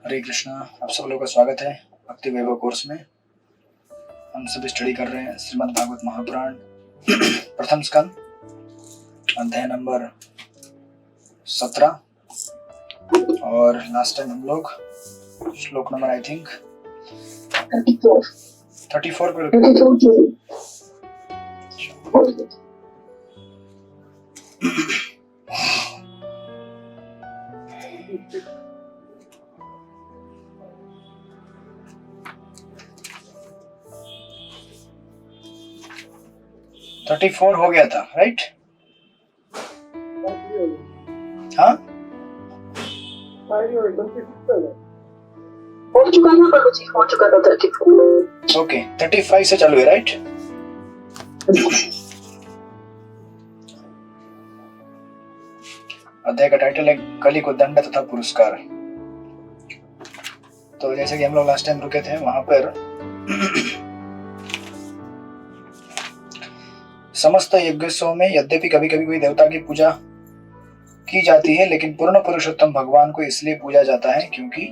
हरे कृष्णा। आप सब लोगों का स्वागत है भक्ति वैभव कोर्स में। हम सब स्टडी कर रहे हैं श्रीमद् भागवत महापुराण प्रथम स्कंद अध्याय नंबर 17 और लास्ट टाइम हम लोग श्लोक नंबर आई थिंक 34 पे रुके। 34 हो गया था, राइट? हाँ, हो चुका था प्रभु जी, हो चुका था 34। ओके, 35 से चालू है, राइट? अध्याय का टाइटल है कली को दंड तथा पुरस्कार। तो जैसे कि हम लोग लास्ट टाइम रुके थे वहां पर समस्त यज्ञोत्सव में यद्यपि कभी कभी कोई देवता की पूजा की जाती है, लेकिन पूर्ण पुरुषोत्तम भगवान को इसलिए पूजा जाता है क्योंकि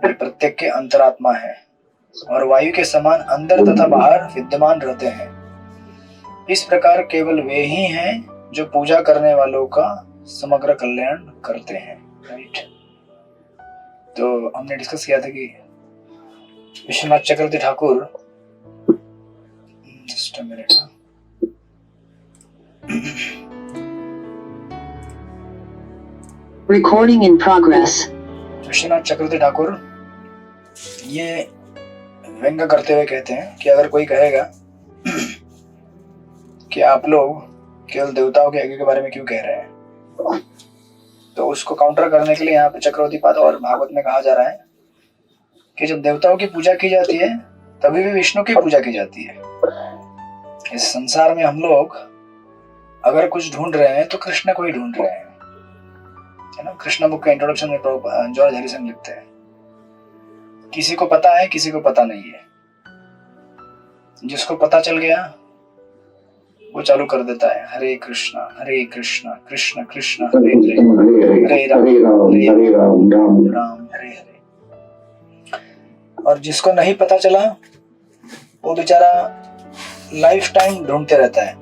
प्रत्येक के अंतरात्मा है और वायु के समान अंदर तथा बाहर विद्यमान रहते हैं। इस प्रकार केवल वे ही हैं जो पूजा करने वालों का समग्र कल्याण करते हैं, राइट? तो हमने डिस्कस किया था कि Vishwanath Chakravarti Thakur, just a minute, Recording in progress. Vishwanath Chakravarti Thakur ये व्यंग करते हुए कहते हैं कि अगर कोई कहेगा कि आप लोग केवल देवताओं के यज्ञ के बारे में क्यों कह रहे हैं, तो उसको काउंटर करने के लिए यहाँ पे चक्रवर्ती पाद और भागवत में कहा जा रहा है कि जब देवताओं की पूजा की जाती है तभी भी विष्णु की पूजा की जाती है। इस संसार में हम लोग अगर कुछ ढूंढ रहे हैं तो कृष्ण को ही ढूंढ रहे हैं, है ना? कृष्ण बुक के इंट्रोडक्शन में जॉर्ज हैरिसन लिखते हैं, किसी को पता है किसी को पता नहीं है। जिसको पता चल गया वो चालू कर देता है हरे कृष्णा कृष्ण कृष्ण हरे हरे, हरे राम राम हरे हरे। और जिसको नहीं पता चला वो बेचारा लाइफ टाइम ढूंढते रहता है,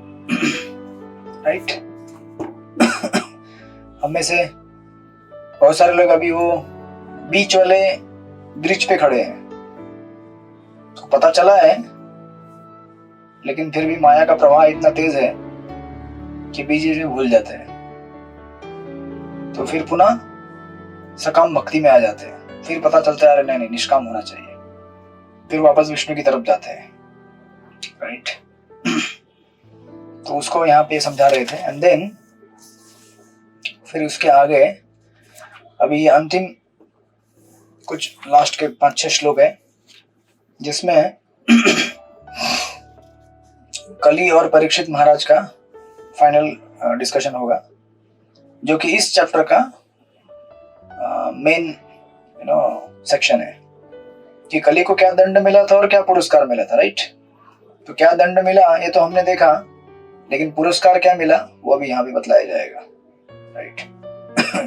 राइट? हम में से बहुत सारे लोग अभी वो बीच वाले ब्रिज पे खड़े हैं, तो पता चला है, लेकिन फिर भी माया का प्रवाह इतना तेज है कि बीच में भूल जाते हैं। तो फिर पुनः सकाम भक्ति में आ जाते हैं, फिर पता चलता है अरे नहीं, निष्काम होना चाहिए, फिर वापस विष्णु की तरफ जाते हैं, राइट? तो उसको यहाँ पे समझा रहे थे। एंड देन फिर उसके आगे अभी ये अंतिम कुछ लास्ट के 5-6 श्लोक है जिसमें कली और परीक्षित महाराज का फाइनल डिस्कशन होगा, जो कि इस चैप्टर का मेन सेक्शन है कि कली को क्या दंड मिला था और क्या पुरस्कार मिला था, राइट? तो क्या दंड मिला ये तो हमने देखा, लेकिन पुरस्कार क्या मिला वो अभी यहाँ भी बतलाया जाएगा, राइट?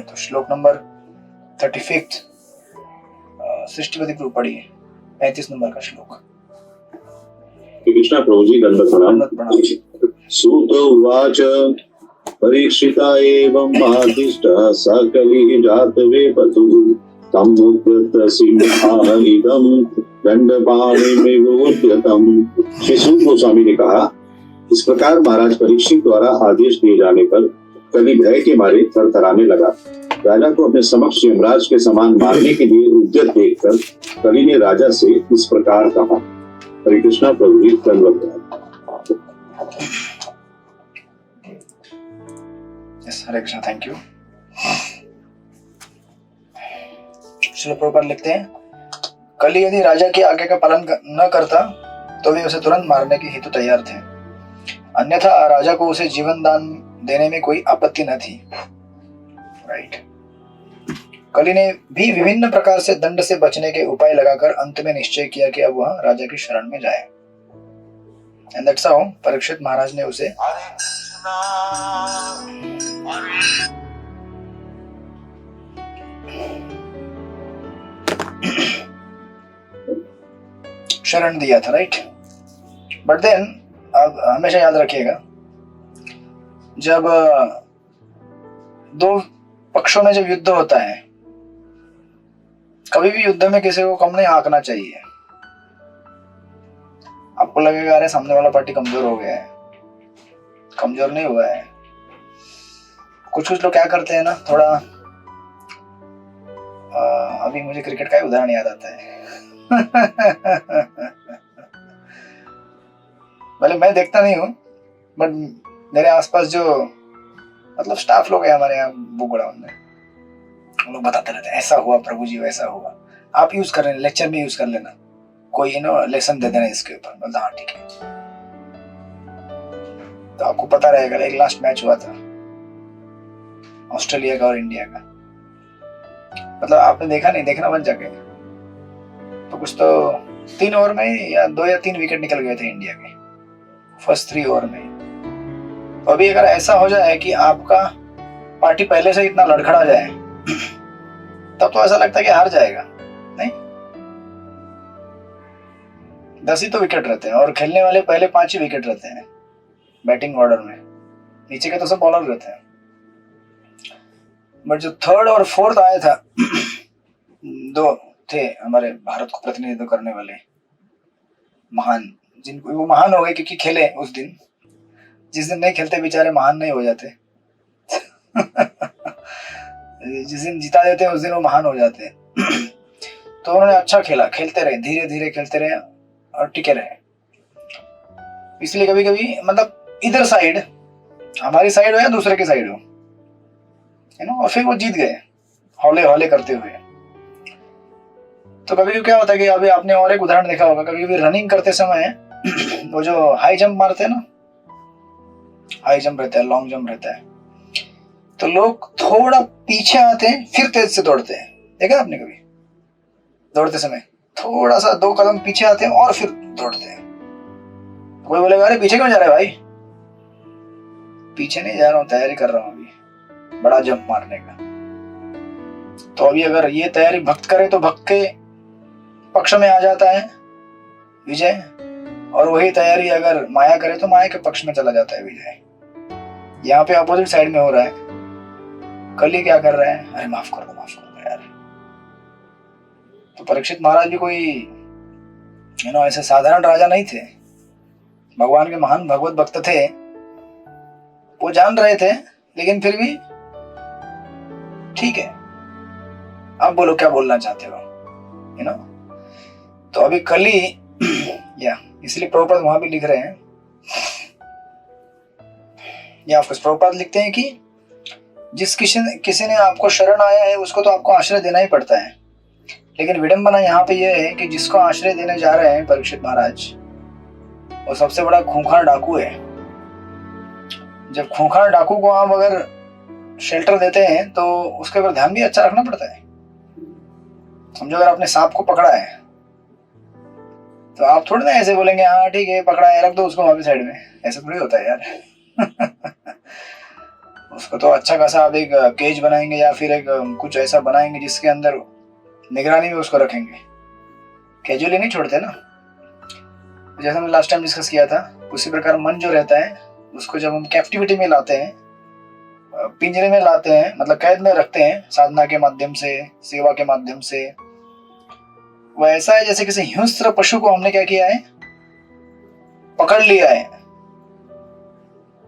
तो श्लोक नंबर 35 सृष्टिपति प्रभु पढ़िए, 35 नंबर का श्लोक। कृष्णा प्रभु जी दंडवत प्रणाम। सूत उवाच परीक्षिता एवं महातिष्ठः सकलिः जातवेपतु तं मुद्गत सिंहानिदं दंडपाणिमेव उद्यतम्। श्री सूत गोस्वामी ने कहा, इस प्रकार महाराज परीक्षित द्वारा आदेश दिए जाने पर कली भय के मारे थरथराने लगा। राजा को अपने समक्ष यमराज के समान मारने के लिए उद्यत देखकर कली ने राजा से इस प्रकार कहा। हरे कृष्णा प्रभु जी दंडवत। Yes, Hare Krishna, thank you. Srila Prabhupada लिखते हैं, कली यदि राजा की आज्ञा का पालन न करता तो वे उसे तुरंत मारने के हेतु तैयार थे, अन्यथा राजा को उसे जीवन दान देने में कोई आपत्ति न थी, राइट? कली ने भी विभिन्न प्रकार से दंड से बचने के उपाय लगाकर अंत में निश्चय किया कि अब वह राजा की शरण में जाए। एंड दैट्स हाउ परीक्षित महाराज ने उसे शरण दिया था, राइट। बट देन अब हमेशा याद रखिएगा, जब दो पक्षों में जब युद्ध होता है, कभी भी युद्ध में किसी को कम नहीं आंकना चाहिए। आपको लगेगा अरे सामने वाला पार्टी कमजोर हो गया है, कमजोर नहीं हुआ है। कुछ लोग क्या करते हैं ना, थोड़ा अभी मुझे क्रिकेट का ही उदाहरण याद आता है। भले मैं देखता नहीं हूँ, बट मेरे आसपास जो मतलब स्टाफ लोग हैं हमारे यहाँ बुक ग्राउंड में, वो लोग बताते रहते हैं ऐसा हुआ प्रभु जी, वैसा हुआ। आप यूज कर लेना, लेक्चर में यूज कर लेना, कोई लेसन दे देना इसके ऊपर, बोलता हाँ ठीक है। तो आपको पता रहेगा, एक लास्ट मैच हुआ था ऑस्ट्रेलिया का और इंडिया का, मतलब आपने देखा नहीं, देखना बन जाके। तो कुछ तो 3 ओवर में या 2 या 3 विकेट निकल गए थे इंडिया के फर्स्ट 3 ओवर में। तो अभी अगर ऐसा हो जाए कि आपका पार्टी पहले से इतना लड़खड़ा जाए, तब तो ऐसा लगता है कि हार जाएगा। नहीं, 10 ही तो विकेट रहते हैं और खेलने वाले पहले 5 ही विकेट रहते हैं बैटिंग ऑर्डर में, नीचे के तो सब बॉलर रहते हैं। बट जो 3rd और 4th आया था, 2 थे हमारे भारत को प्रतिनिधित्व करने वाले महान, जिनको वो महान हो गए क्योंकि खेले उस दिन। जिस दिन नहीं खेलते बेचारे महान नहीं हो जाते। जिस दिन जिता देते हैं उस दिन वो महान हो जाते हैं। तो उन्होंने अच्छा खेला, खेलते रहे, धीरे धीरे खेलते रहे और टिके रहे। इसलिए कभी कभी मतलब इधर साइड, हमारी साइड हो या दूसरे की साइड हो, और फिर वो जीत गए हौले हौले करते हुए। तो कभी कभी क्या होता है कि अभी आपने और एक उदाहरण देखा होगा, कभी कभी रनिंग करते समय वो जो हाई जंप मारते हैं ना, हाई जंप रहता है, लॉन्ग जंप रहता है, तो लोग थोड़ा पीछे आते हैं फिर तेज से दौड़ते हैं। देखा आपने कभी? दौड़ते समय थोड़ा सा 2 कदम पीछे आते हैं और फिर दौड़ते हैं। कोई बोलेगा अरे पीछे क्यों जा रहे भाई? पीछे नहीं जा रहा हूं, तैयारी कर रहा हूं अभी बड़ा जंप मारने का। तो अभी अगर ये तैयारी भक्त करे तो भक्त के पक्ष में आ जाता है विजय, और वही तैयारी अगर माया करे तो माया के पक्ष में चला जाता है विजय। यहाँ पे अपोजिट साइड में हो रहा है। कली क्या कर रहे हैं? अरे माफ कर दो यार। तो परीक्षित महाराज भी कोई ऐसे साधारण राजा नहीं थे, भगवान के महान भगवत भक्त थे। वो जान रहे थे, लेकिन फिर भी ठीक है, अब बोलो क्या बोलना चाहते हो, तो अभी कली या इसलिए प्रभुपाद वहां भी लिख रहे हैं, या प्रभुपाद लिखते हैं कि जिस किसी ने आपको शरण आया है उसको तो आपको आश्रय देना ही पड़ता है। लेकिन विडंबना यहाँ पे यह है कि जिसको आश्रय देने जा रहे हैं परीक्षित महाराज, वो सबसे बड़ा खूंखार डाकू है। जब खूंखार डाकू को आप अगर शेल्टर देते हैं तो उसके ऊपर ध्यान भी अच्छा रखना पड़ता है। समझो अगर आपने सांप को पकड़ा है तो आप थोड़ी ना ऐसे बोलेंगे हाँ ठीक है पकड़ा है, रख दो उसको वहां पे साइड में। ऐसा थोड़ी होता है यार। उसको तो अच्छा खासा आप एक केज बनाएंगे या फिर एक कुछ ऐसा बनाएंगे जिसके अंदर निगरानी में उसको रखेंगे। कैजुअली नहीं छोड़ते ना। जैसे हमने लास्ट टाइम डिस्कस किया था, उसी प्रकार मन जो रहता है उसको जब हम कैप्टिविटी में लाते हैं, पिंजरे में लाते हैं, मतलब कैद में रखते हैं साधना के माध्यम से, सेवा के माध्यम से, वो ऐसा है जैसे किसी हिंस्र पशु को हमने क्या किया है, पकड़ लिया है।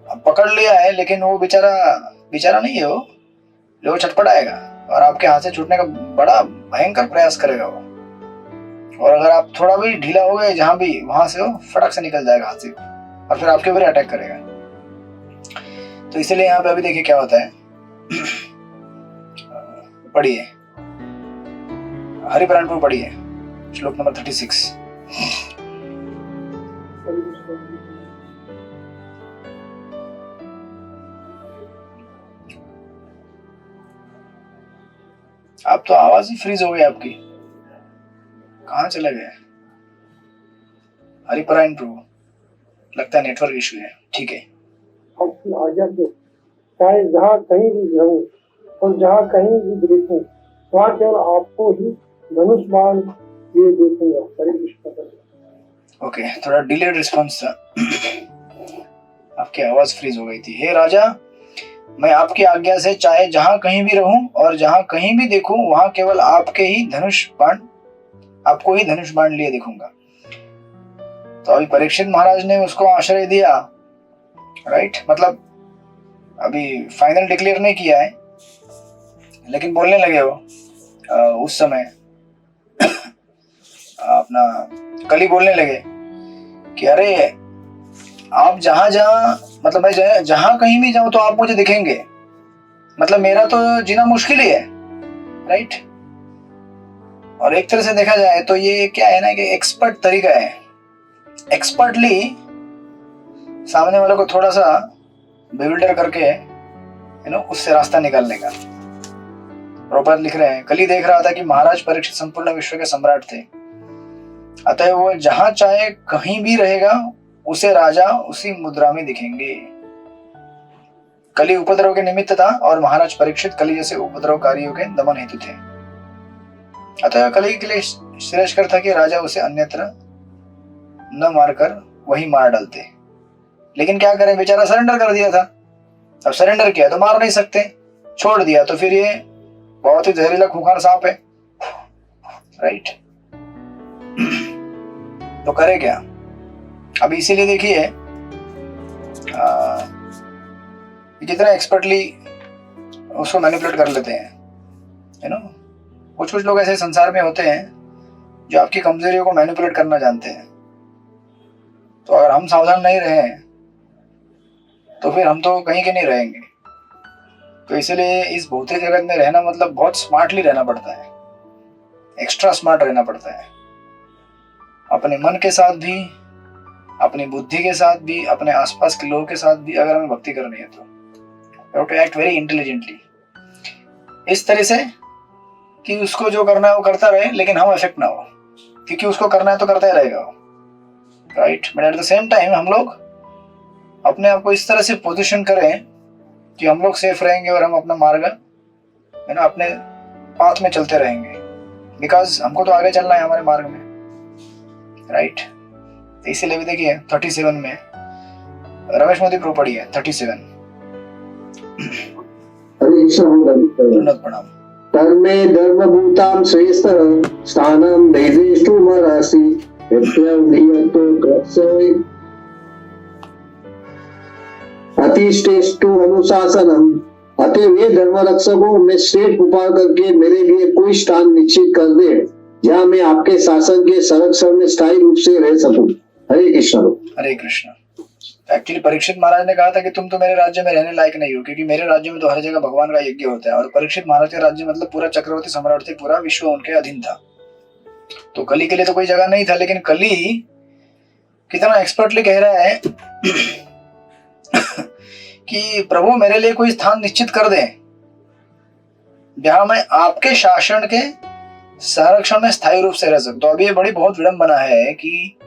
अब पकड़ लिया है लेकिन वो बेचारा नहीं है, वो छटपटाएगा और आपके हाथ से छूटने का बड़ा भयंकर प्रयास करेगा वो। और अगर आप थोड़ा भी ढीला हो गए जहां भी, वहां से वो फटक से निकल जाएगा हाथ से और फिर आपके ऊपर अटैक करेगा। तो इसीलिए यहाँ पे अभी देखिए क्या होता है। पढ़िए हरिपुराण पढ़िए श्लोक नंबर 36। आप तो आवाज ही फ्रीज हो गई आपकी, कहाँ चले गए? हरिपरायण प्रभु, लगता है नेटवर्क इशू है। ठीक है, आज्ञा से चाहे जहाँ कहीं भी रहूं और जहाँ कहीं भी देखूं, वहाँ केवल आपको ही धनुष बाण ये देखूंगा। हरे कृष्ण। ओके, थोड़ा डिलेड रिस्पॉन्स था। आपकी आवाज फ्रीज हो गई थी। हे राजा, मैं आपकी आज्ञा से चाहे जहां कहीं भी रहूं और जहां कहीं भी देखूं वहां केवल आपको ही धनुष बाण लिए देखूंगा। तो अभी परीक्षित महाराज ने उसको आश्रय दिया, राइट, मतलब अभी फाइनल डिक्लेयर नहीं किया है, लेकिन बोलने लगे वो उस समय अपना कली बोलने लगे कि अरे आप जहां जहां, मतलब मैं जहां कहीं भी जाऊं तो आप मुझे दिखेंगे, मतलब मेरा तो जीना मुश्किल ही है, राइट। और एक तरह से देखा जाए तो ये क्या है ना कि एक्सपर्ट तरीका है, एक्सपर्टली सामने वाले को थोड़ा सा बेविल्डर करके उससे रास्ता निकालने का। प्रॉपर लिख रहे हैं, कली देख रहा था कि महाराज परीक्षित संपूर्ण विश्व के सम्राट थे, अतः वो जहां चाहे कहीं भी रहेगा उसे राजा उसी मुद्रा में दिखेंगे। कली उपद्रव के निमित्त था और महाराज परीक्षित कली जैसे उपद्रवकारियों के दमन हेतु थे, अतः कली के लिए श्रेयस्कर था कि राजा उसे अन्यत्र न मारकर वही मार डालते। लेकिन क्या करें, बेचारा सरेंडर कर दिया था। अब सरेंडर किया तो मार नहीं सकते, छोड़ दिया तो फिर ये बहुत ही जहरीला खूंखार सांप है, राइट। तो करे क्या? अब इसीलिए देखिए कितना एक्सपर्टली उसको मैनिपुलेट कर लेते हैं, कुछ लोग ऐसे संसार में होते हैं जो आपकी कमजोरियों को मैनिपुलेट करना जानते हैं। तो अगर हम सावधान नहीं रहे तो फिर हम तो कहीं के नहीं रहेंगे। तो इसलिए इस भौतिक जगत में रहना मतलब बहुत स्मार्टली रहना पड़ता है, एक्स्ट्रा स्मार्ट रहना पड़ता है, अपने मन के साथ भी, अपनी बुद्धि के साथ भी, अपने आसपास के लोगों के साथ भी। अगर हमें भक्ति करनी है तो you have to act very intelligently, इस तरह से कि उसको जो करना है वो करता रहे लेकिन हम इफेक्ट ना हो, क्योंकि उसको करना है तो करता ही रहेगा, right. But at the same time हम लोग अपने आप को इस तरह से पोजीशन करें कि हम लोग सेफ रहेंगे और हम अपना मार्ग अपने पाथ में चलते रहेंगे, बिकॉज हमको तो आगे चलना है हमारे मार्ग में, राइट। तो इसीलिए भी देखिए 37 में रमेश मोदी प्रो पढ़ी है 37। प्रणाम। कर्मे धर्मभूतां श्रेष्ठ स्थानं देवेषु मरासि यत्यादीयतो कृत्सवे अतिश्रेष्ठो अनुशासनम। अतः वे धर्म रक्षकों में श्रेष्ठ उपाय करके मेरे लिए कोई स्थान निश्चित कर दे जहाँ मैं आपके शासन के संरक्षण में स्थायी रूप से रह सकूं। हरे कृष्ण। हरे कृष्ण। एक्चुअली परीक्षित महाराज ने कहा था कि तुम तो मेरे राज्य में रहने लायक नहीं हो, क्योंकि मेरे राज्य में तो हर जगह भगवान का यज्ञ होता है। और परीक्षित महाराज का राज्य मतलब पूरा चक्रवर्ती सम्राट थे, पूरा विश्व उनके अधीन था। तो कली के लिए तो कोई जगह नहीं था, लेकिन कली कितना एक्सपर्टली कह रहा है कि प्रभु मेरे लिए कोई स्थान निश्चित कर दे जहां मैं आपके शासन के संरक्षण में स्थायी रूप से रह सकता। तो अभी ये बड़ी बहुत विडंबना है कि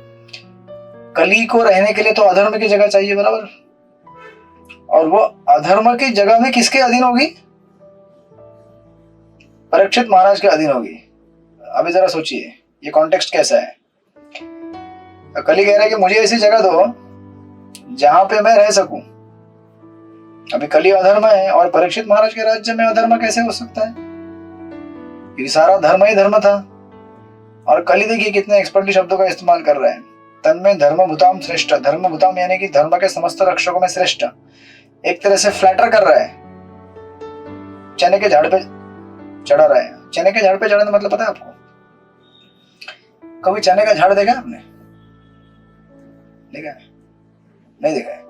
कली को रहने के लिए तो अधर्म की जगह चाहिए, बराबर। और वो अधर्म की जगह में किसके अधीन होगी? परीक्षित महाराज के अधीन होगी। अभी जरा सोचिए ये कॉन्टेक्स्ट कैसा है। तो कली कह रहा है कि मुझे ऐसी जगह दो जहां पे मैं रह सकूं। अभी कली अधर्म है और परीक्षित महाराज के राज्य में अधर्म कैसे हो सकता है? क्योंकि सारा धर्म ही धर्म था। और कली देखिए कितने एक्सपर्टली शब्दों का इस्तेमाल कर रहे हैं। तन्में धर्मभूताम श्रेष्ठ, धर्मभूताम यानी कि धर्म के समस्त रक्षकों में श्रेष्ठ। एक तरह से फ्लैटर कर रहा है, चने के झाड़ पे चढ़ा रहा है। चने के झाड़ पे चढ़ने मतलब पता है आपको? कभी चने का झाड़ देखा आपने? देखा है? नहीं देखा है?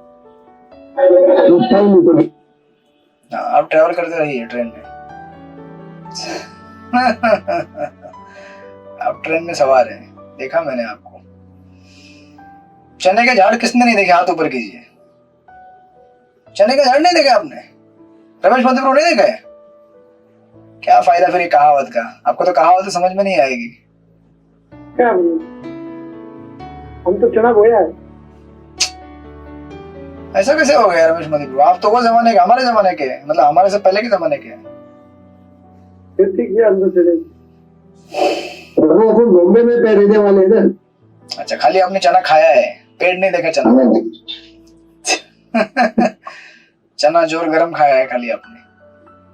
आप ट्रैवल करते रहिए ट्रेन में। आप ट्रेन में सवार हैं, देखा मैंने आपको। चने के झाड़ किसने नहीं देखे? हाथ ऊपर कीजिए। चने के झाड़ नहीं देखे आपने? रमेश मोदी प्रो नहीं देखा है? क्या फायदा फिर ये कहावत का? आपको तो कहावत समझ में नहीं आएगी। क्या हम तो चना बोया है। ऐसा कैसे हो गया रमेश मोदी प्रो? आप तो वो जमाने के, हमारे जमाने के, मतलब हमारे से पहले के जमाने के। प्रभु अपन बॉम्बे में रहने वाले ना। अच्छा, खाली आपने चना खाया है, पेट नहीं देखा चना। चना जोर गरम खाया है खाली आपने।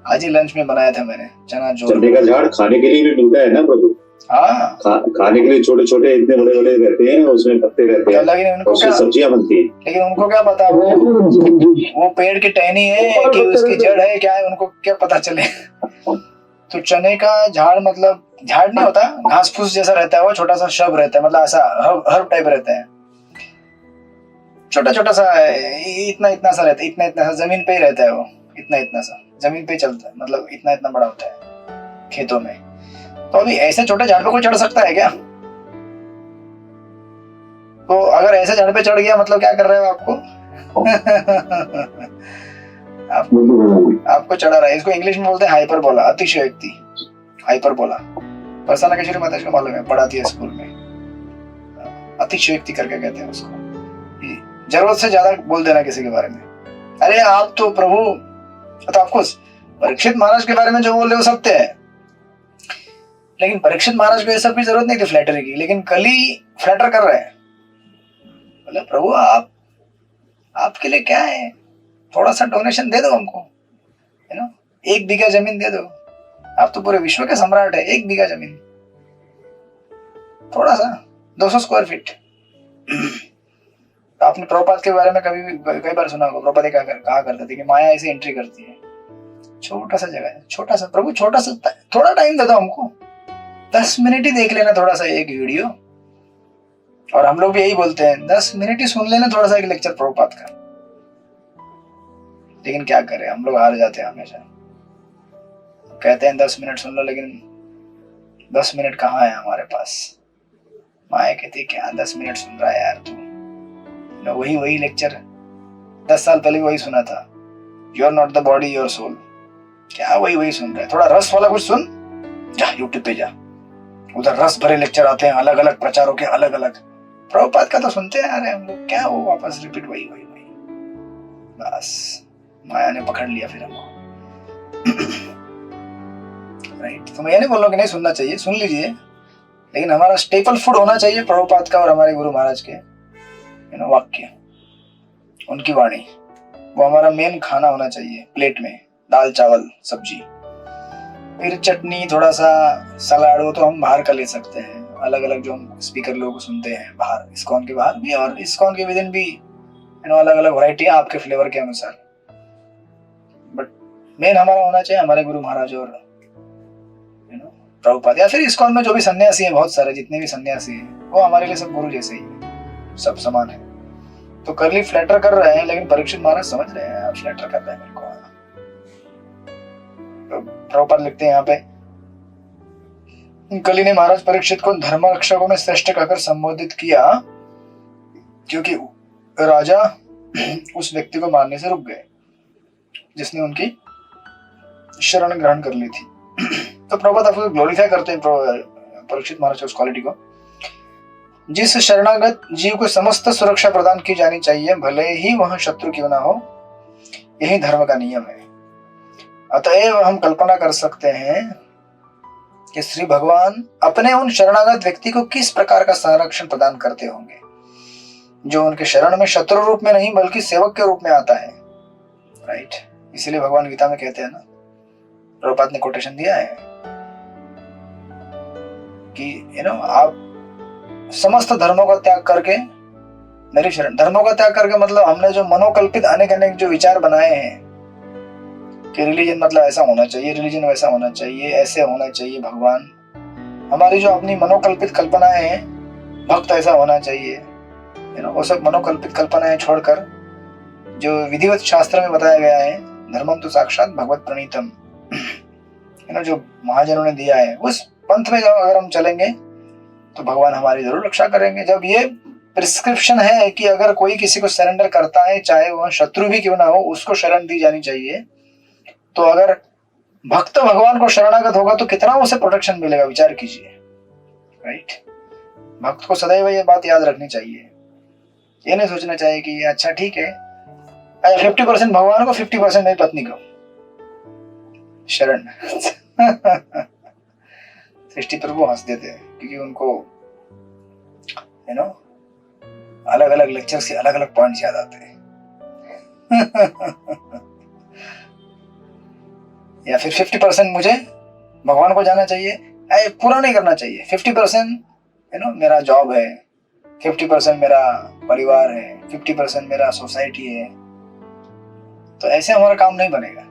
आज ही लंच में बनाया था मैंने चना जोर। चने का झाड़ खाने के लिए भी मिलता है ना प्रभु? हाँ, खाने के लिए छोटे छोटे इतने बड़े बड़े रहते हैं, उसमें पत्ते रहते हैं, लेकिन उनको उसमें क्या, सब्जियां बनती है। लेकिन उनको क्या पता वो पेड़ की टहनी है कि उसकी जड़ है, क्या है, उनको क्या पता चले। तो चने का झाड़ मतलब झाड़ नहीं होता, घास फूस जैसा रहता है, वो छोटा सा शब रहता है, मतलब ऐसा हर्ब टाइप रहता है, छोटा छोटा सा, इतना इतना सा रहता है, इतना इतना सा जमीन पे ही रहता है वो, इतना इतना सा जमीन पे ही चलता है, मतलब इतना इतना बड़ा होता है खेतों में। तो अभी ऐसे छोटे झाड़ पे कोई चढ़ सकता है क्या? तो अगर ऐसे झाड़ पे चढ़ गया मतलब क्या कर रहे हो आपको? आपको चढ़ा रहा है। इसको इंग्लिश में बोलते हैं हाइपरबोला, अतिशयोक्ति, हाइपरबोला। प्रसन्ना केशरी माता को मालूम है, पढ़ाती है स्कूल में। अतिशयोक्ति करके कहते हैं उसको, जरूरत से ज्यादा बोल देना किसी के बारे में। अरे आप तो प्रभु, तो आपको परीक्षित महाराज के बारे में जो बोल रहे हो सत्य है, लेकिन परीक्षित महाराज को ये सब की जरूरत नहीं थी फ्लैटरी की, लेकिन कल ही फ्लैटर कर रहे हैं। बोले प्रभु आपके लिए क्या है, थोड़ा सा डोनेशन दे दो हमको, 1 बीघा जमीन दे दो, आप तो पूरे विश्व के सम्राट है। 1 बीघा जमीन, थोड़ा सा 200 स्क्वायर फीट। तो आपने प्रभुपाद के बारे में कई बार सुना होगा, प्रभुपाद कहा करते थे कि माया ऐसे एंट्री करती है, छोटा सा जगह है, छोटा सा, प्रभु छोटा सा, थोड़ा टाइम दे दो हमको, 10 मिनट ही देख लेना थोड़ा सा एक वीडियो। और हम लोग भी यही बोलते हैं, 10 मिनट ही सुन लेना थोड़ा सा एक लेक्चर प्रभुपाद का। लेकिन क्या करें, हम लोग हार जाते हैं हमेशा। कहते हैं 10 मिनट सुन लो, लेकिन 10 मिनट कहाँ है हमारे पास। माया कहती क्या 10 मिनट सुन रहा है यार तू, वही लेक्चर 10 साल पहले वही सुना था, you are not the body your soul. क्या वही सुन रहा है, थोड़ा रस वाला कुछ सुन, जा यूट्यूब पे जा, उधर रस भरे लेक्चर आते हैं, अलग अलग प्रचारों के, अलग अलग। प्रभुपाद का तो सुनते हैं यार हम लोग, क्या वो वापस रिपीट वही। बस माया ने पकड़ लिया फिर हमको। राइट, तो मैं ये नहीं बोल रहा कि नहीं सुनना चाहिए, सुन लीजिए, लेकिन हमारा स्टेपल फूड होना चाहिए प्रभुपाद का और हमारे गुरु महाराज के वाक्य, उनकी वाणी, वो हमारा मेन खाना होना चाहिए प्लेट में। दाल चावल सब्जी, फिर चटनी, थोड़ा सा सलाद, वो तो हम बाहर का ले सकते हैं, अलग अलग जो हम स्पीकर लोग सुनते हैं बाहर, इस्कॉन के बाहर भी और इस्कॉन के विदिन भी अलग अलग वैरायटी है आपके फ्लेवर के अनुसार। बट मेन हमारा होना चाहिए हमारे गुरु महाराज और प्रभुपाद, या फिर इस्कॉन में जो भी सन्यासी है, बहुत सारे जितने भी सन्यासी हैं, वो हमारे लिए सब गुरु जैसे ही है, सब समान है। तो करली फ्लैटर कर रहे हैं, लेकिन परीक्षित महाराज समझ रहे हैं आप फ्लैटर कर रहे हैं मेरे को। तो प्रभुपाद लिखते हैं यहाँ पे, कली ने महाराज परीक्षित को धर्म रक्षकों में श्रेष्ठ कहकर संबोधित किया, क्योंकि राजा उस व्यक्ति को मारने से रुक गए जिसने उनकी शरण ग्रहण कर ली थी। तो प्रभुपाद आपको ग्लोरीफाई करते हैं परीक्षित महाराज उस क्वालिटी को, जिस शरणागत जीव को समस्त सुरक्षा प्रदान की जानी चाहिए, भले ही वह शत्रु क्यों ना हो, यही धर्म का नियम है। अतएव हम कल्पना कर सकते हैं कि श्री भगवान अपने उन शरणागत व्यक्ति को किस प्रकार का संरक्षण प्रदान करते होंगे, जो उनके शरण में शत्रु रूप में नहीं बल्कि सेवक के रूप में आता है। राइट, इसीलिए भगवान गीता में कहते हैं ना, प्रभुपाद ने कोटेशन दिया है कि आप समस्त धर्मों का त्याग करके मेरी शरण, धर्मों का त्याग करके मतलब हमने जो मनोकल्पित अनेक अनेक जो विचार बनाए हैं कि रिलीजन मतलब ऐसा होना चाहिए, रिलीजन वैसा होना चाहिए, ऐसे होना चाहिए भगवान, हमारी जो अपनी मनोकल्पित कल्पनाएं हैं, भक्त ऐसा होना चाहिए, वो सब मनोकल्पित कल्पनाएं छोड़कर जो विधिवत शास्त्र में बताया गया है, धर्मम तो साक्षात भगवत प्रणीतम, जो महाजनों ने दिया है, उस पंथ में अगर हम चलेंगे तो भगवान हमारी जरूर रक्षा करेंगे। जब ये प्रिस्क्रिप्शन है कि अगर कोई किसी को सरेंडर करता है, चाहे वह शत्रु भी क्यों ना हो, उसको शरण दी जानी चाहिए, तो अगर भक्त भगवान को शरणागत होगा तो कितना उसे प्रोटेक्शन मिलेगा, विचार कीजिए। राइट, भक्त को सदैव ये बात याद रखनी चाहिए, ये नहीं सोचना चाहिए कि अच्छा ठीक है 50% भगवान को 50% मेरी पत्नी को शरण। सृष्टि प्रभु हंस देते हैं, क्योंकि उनको अलग अलग लेक्चर से अलग अलग पॉइंट्स याद आते हैं। या फिर 50% मुझे भगवान को जाना चाहिए, पूरा नहीं करना चाहिए। 50% मेरा जॉब है, 50% मेरा परिवार है, 50% मेरा सोसाइटी है। तो ऐसे हमारा काम नहीं बनेगा।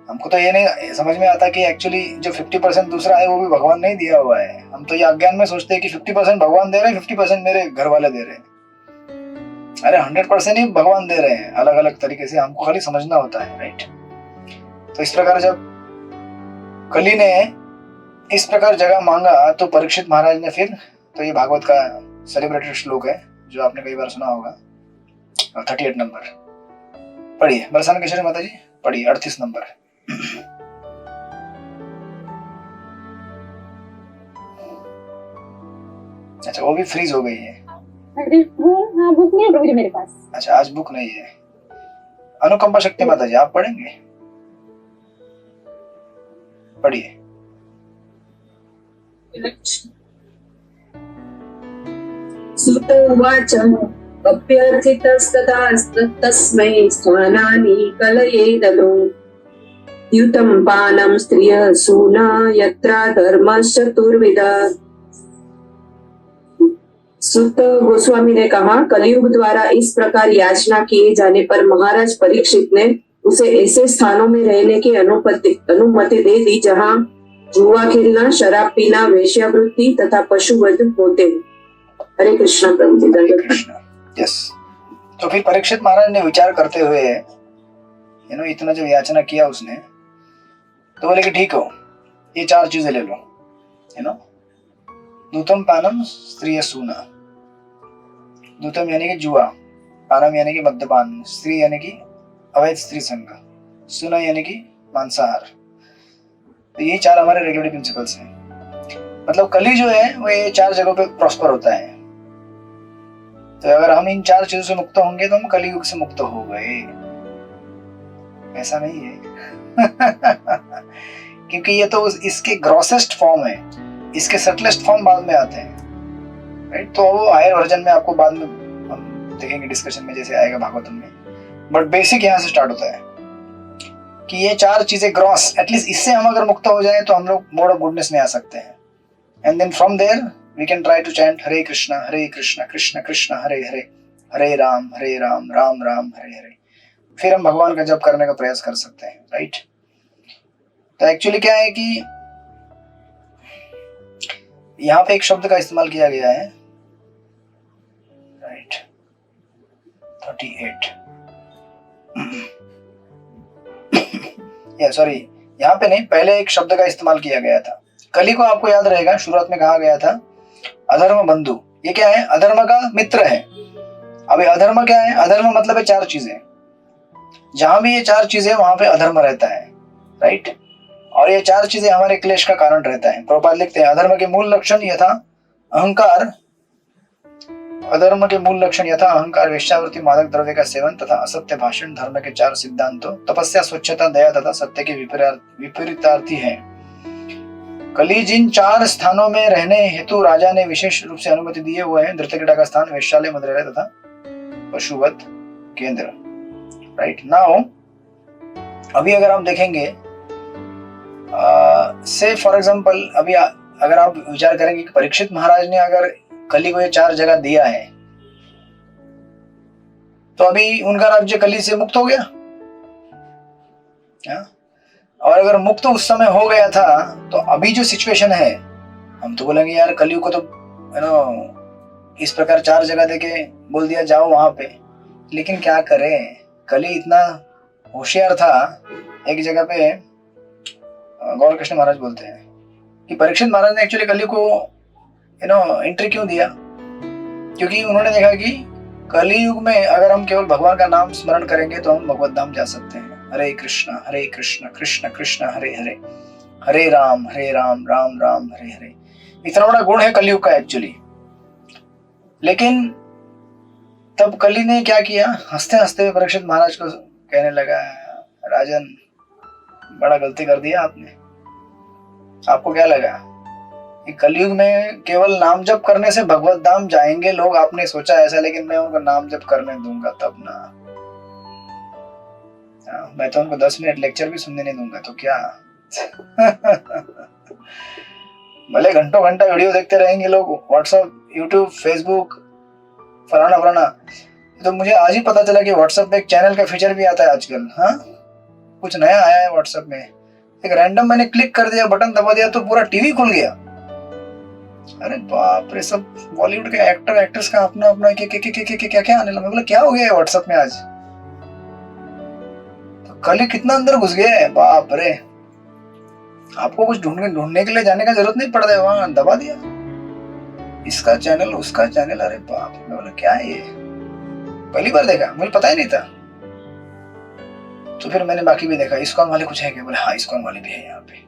हमको तो ये नहीं समझ में आता कि एक्चुअली जो 50% दूसरा है वो भी भगवान नहीं दिया हुआ है। हम तो ये अज्ञान में सोचते हैं कि 50% भगवान दे रहे हैं, 50% मेरे घर वाले दे रहे हैं। अरे 100% ही भगवान दे रहे हैं, अलग अलग तरीके से। हमको खाली समझना होता है, राइट। तो इस प्रकार जब कली ने इस प्रकार जगह मांगा तो परीक्षित महाराज ने फिर, तो ये भागवत का सेलिब्रेटेड श्लोक है जो आपने कई बार सुना होगा, 38 नंबर पढ़िए। बरसाना किशोरी माता जी पढ़िए 38 नंबर। अच्छा, वो भी फ्रीज हो गई है। बुक नहीं है प्रभु जी मेरे पास। अच्छा, आज बुक नहीं है। अनुकंपा शक्ति माता जी आप पढ़ेंगे? पढ़िए। सुत उवाच अभ्यर्थितस्तदा तस्मै स्थानानि कलये ददौ द्युतं पानं स्त्रियः सूना यत्रा धर्मश्चतुर्विधा। सुत गोस्वामी ने कहा, कलयुग द्वारा इस प्रकार याचना किए जाने पर महाराज परीक्षित ने उसे ऐसे स्थानों में रहने की अनुमति दे दी जहाँ जुआ खेलना, शराब पीना, वेश्यावृत्ति तथा पशुवध होते। हरे कृष्णा प्रभु जी। हरे कृष्णा। यस। तो फिर परीक्षित महाराज ने विचार करते हुए इतना जब याचना किया उसने, तो बोले कि ठीक हो, ये 4 चीजें ले लो। दूतम पानम स्त्रिय सूना। दूतम यानी कि जुआ, पानम यानी कि मद्यपान, स्त्री यानी कि अवैध स्त्री संग, सूना यानी कि मांसाहार। तो ये 4 हमारे रेगुलेटरी प्रिंसिपल्स हैं। मतलब कली जो है वो ये 4 जगहों पे प्रॉस्पर होता है। तो अगर हम इन 4 चीजों से मुक्त होंगे तो हम कलियुग से मुक्त हो गए। ऐसा नहीं है। क्योंकि ये तो इसके ग्रॉसेस्ट फॉर्म है, इसके सटलेस्ट फॉर्म बाद में आते हैं, राइट। तो वो हायर वर्जन में आपको बाद में हम देखेंगे डिस्कशन में, जैसे आएगा भागवतम में। बट बेसिक यहाँ से स्टार्ट होता है कि ये 4 चीजें ग्रॉस, एटलीस्ट इससे हम अगर मुक्त हो जाए तो हम लोग मोड ऑफ गुडनेस में आ सकते हैं। And then from there we can try to chant Hare Krishna Krishna Krishna Hare Hare, Hare Ram Ram Ram Hare Hare. फिर हम भगवान का जप करने का प्रयास कर सकते हैं, राइट। तो एक्चुअली क्या है कि यहाँ पे एक शब्द का इस्तेमाल किया गया है, राइट। 38 या सॉरी, यहाँ पे नहीं, पहले एक शब्द का इस्तेमाल किया गया था। कली को आपको याद रहेगा, शुरुआत में कहा गया था अधर्म बंधु। ये क्या है? अधर्म का मित्र है। अभी अधर्म क्या है? अधर्म मतलब है 4 चीजें। जहां भी ये 4 चीजें वहां पे अधर्म रहता है, राइट। और ये 4 चीजें हमारे क्लेश का कारण रहता है। प्रभुपाद लिखते हैं अधर्म के मूल लक्षण यथा अहंकार, अधर्म के मूल लक्षण यथा अहंकार, वेश्यावृत्ति, मादक द्रव्य का सेवन तथा असत्य भाषण धर्म के 4 सिद्धांतों, तपस्या, स्वच्छता, दया तथा सत्य के विपरीतार्थी है। कली जिन 4 स्थानों में रहने हेतु राजा ने विशेष रूप से अनुमति दी है वो है धृतक्रीड़ा का स्थान, वेश्यालय, मदिरालय तथा पशुवध केंद्र, राइट। नाउ अभी अगर आप देखेंगे से फॉर एग्जांपल, अभी अगर आप विचार करेंगे कि परीक्षित महाराज ने अगर कली को ये 4 जगह दिया है तो अभी उनका राज्य कली से मुक्त हो गया। और अगर मुक्त उस समय हो गया था तो अभी जो सिचुएशन है, हम तो बोलेंगे यार कलियुग को तो इस प्रकार 4 जगह देके बोल दिया जाओ वहां पे। लेकिन क्या करें, कली इतना होशियार था। एक जगह पे गौर कृष्ण महाराज बोलते हैं कि परीक्षित महाराज ने एक्चुअली कलियुग को एंट्री क्यों दिया, क्योंकि उन्होंने देखा कि कलियुग में अगर हम केवल भगवान का नाम स्मरण करेंगे तो हम भगवत धाम जा सकते हैं। हरे कृष्ण कृष्ण कृष्ण हरे हरे, हरे राम राम राम हरे हरे। इतना बड़ा गुण है कलियुग का एक्चुअली। लेकिन तब कली ने क्या किया, हंसते हंसते परीक्षित महाराज को कहने लगा, राजन बड़ा गलती कर दिया आपने। आपको क्या लगा कि कलयुग में केवल नाम जप करने से भगवत धाम जाएंगे लोग, आपने सोचा ऐसा, लेकिन मैं उनको नाम जप करने दूंगा तब ना। मैं तो उनको 10 मिनट लेक्चर भी सुनने नहीं दूंगा तो क्या। भले घंटों घंटा वीडियो देखते रहेंगे लोग, व्हाट्सएप, यूट्यूब, फेसबुक, फलाना फलाना। तो मुझे आज ही पता चला कि व्हाट्सएप पे एक चैनल का फीचर भी आता है आजकल। हाँ, कुछ नया आया है व्हाट्सएप में। एक रैंडम मैंने क्लिक कर दिया, बटन दबा दिया तो पूरा टीवी खुल गया। अरे बाप रे, सब बॉलीवुड के एक्टर एक्ट्रेस का अपना अपना क्या क्या आने लगा। क्या हो गया है व्हाट्सएप में आज। तो कल ही कितना अंदर घुस गया है, बाप रे। आपको कुछ ढूंढने के लिए जाने का जरूरत नहीं पड़ रहा है, वहां दबा दिया, इसका चैनल उसका चैनल। अरे बाप रे, मैं बोला क्या है ये, पहली बार देखा, मुझे पता ही नहीं था। तो फिर मैंने बाकी भी देखा, इस्कॉन वाले कुछ है क्या, बोले हाँ इस्कॉन वाले भी है यहाँ पे।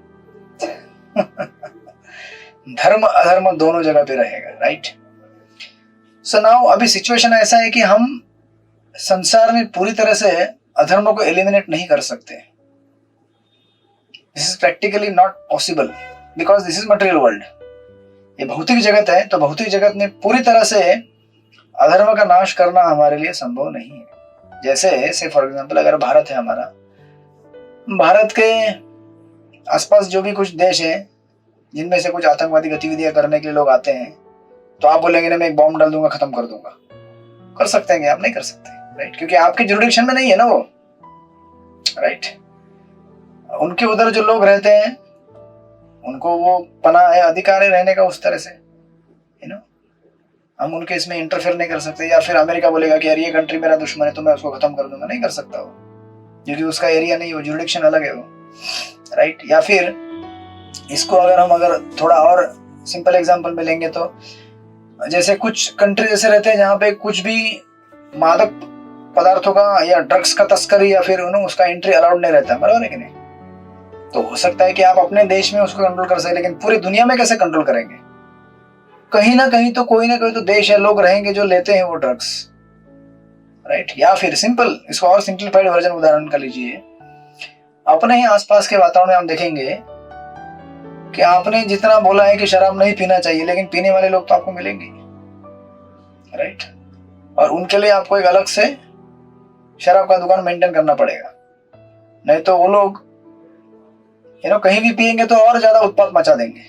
धर्म अधर्म दोनों जगह पे रहेगा, राइट। सो नाउ अभी सिचुएशन ऐसा है कि हम संसार में पूरी तरह से अधर्म को एलिमिनेट नहीं कर सकते। This is practically not possible because this is material world. ये भौतिक जगत है, तो भौतिक जगत में पूरी तरह से अधर्म का नाश करना हमारे लिए संभव नहीं है। जैसे से फॉर एग्जांपल अगर भारत है हमारा, भारत के आसपास जो भी कुछ देश है जिनमें से कुछ आतंकवादी गतिविधियां करने के लिए लोग आते हैं, तो आप बोलेंगे ना मैं एक बॉम्ब डाल दूंगा खत्म कर दूंगा। कर सकते हैं, आप नहीं कर सकते, राइट, क्योंकि आपके जुरिडिक्शन में नहीं है ना वो, राइट। उनके उधर जो लोग रहते हैं उनको वो पनाह है, अधिकार है रहने का उस तरह से, यू नो। हम उनके इसमें इंटरफेयर नहीं कर सकते। या फिर अमेरिका बोलेगा कि यार ये कंट्री मेरा दुश्मन है तो मैं उसको खत्म कर दूंगा, नहीं कर सकता वो, क्योंकि उसका एरिया नहीं, वो जुरिडिक्शन अलग है वो, राइट। या फिर इसको अगर थोड़ा और सिंपल एग्जांपल में लेंगे तो जैसे कुछ कंट्री जैसे रहते हैं जहाँ पे कुछ भी मादक पदार्थों का या ड्रग्स का तस्करी या फिर उसका एंट्री अलाउड नहीं रहता, बराबर है कि नहीं। तो हो सकता है कि आप अपने देश में उसको कंट्रोल कर सके, लेकिन पूरी दुनिया में कैसे कंट्रोल करेंगे। कहीं ना कहीं तो कोई ना कोई तो देश या लोग रहेंगे जो लेते हैं वो ड्रग्स, राइट। या फिर सिंपल, इसको और सिंप्लीफाइड वर्जन उदाहरण कर लीजिए, अपने ही आसपास के वातावरण में हम देखेंगे कि आपने जितना बोला है कि शराब नहीं पीना चाहिए, लेकिन पीने वाले लोग तो आपको मिलेंगे, राइट। और उनके लिए आपको एक अलग से शराब का दुकान मेंटेन करना पड़ेगा, नहीं तो वो लोग कहीं भी पिएंगे तो और ज्यादा उत्पात मचा देंगे।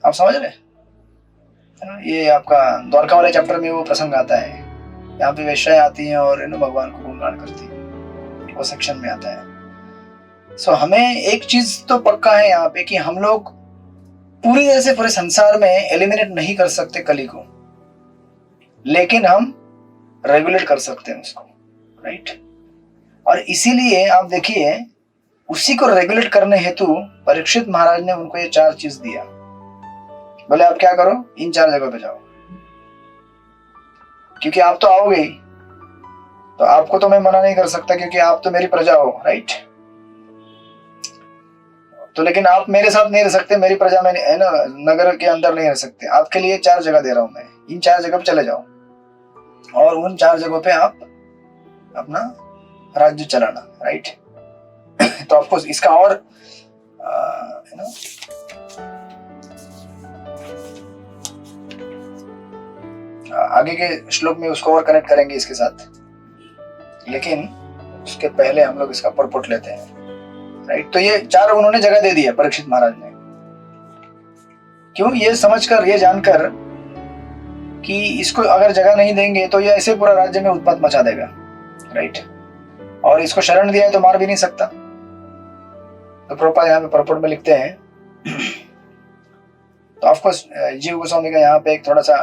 आप समझ रहे हैं। ये आपका द्वारका वाले चैप्टर में वो प्रसंग आता है, यहाँ पे वेश्याएं आती हैं और भगवान को गुणगान करती हैं, वो सेक्शन में आता है। सो हमें एक चीज तो पक्का है यहाँ पे कि हम लोग पूरी तरह से पूरे संसार में एलिमिनेट नहीं कर सकते कली को, लेकिन हम रेगुलेट कर सकते हैं उसको, राइट। और इसीलिए आप देखिए, उसी को रेगुलेट करने हेतु परीक्षित महाराज ने उनको ये 4 चीज दिया। बोले आप क्या करो, इन 4 जगह पे जाओ, क्योंकि आप तो आओगे ही, तो आपको तो मैं मना नहीं कर सकता क्योंकि आप तो मेरी प्रजा हो, राइट। तो लेकिन आप मेरे साथ नहीं रह सकते, मेरी प्रजा में है ना, नगर के अंदर नहीं रह सकते। आपके लिए 4 जगह दे रहा हूं मैं, इन 4 जगह पे चले जाओ और उन 4 जगहों पे आप अपना राज्य चलाना, राइट। तो आपको इसका और आगे के श्लोक में उसको और कनेक्ट करेंगे इसके साथ, लेकिन उसके पहले हम लोग इसका परपोट लेते हैं, राइट। तो ये 4 उन्होंने जगह दे दी है परीक्षित महाराज ने। क्यों, ये समझकर, ये जानकर कि इसको अगर जगह नहीं देंगे तो ये ऐसे पूरा राज्य में उत्पात मचा देगा, राइट। और इसको शरण दिया है तो मार भी नहीं सकता। तो प्रभुपाद यहाँ पे परपोट में लिखते हैं, तो ऑफकोर्स जीव गोस्वामी का यहाँ पे एक थोड़ा सा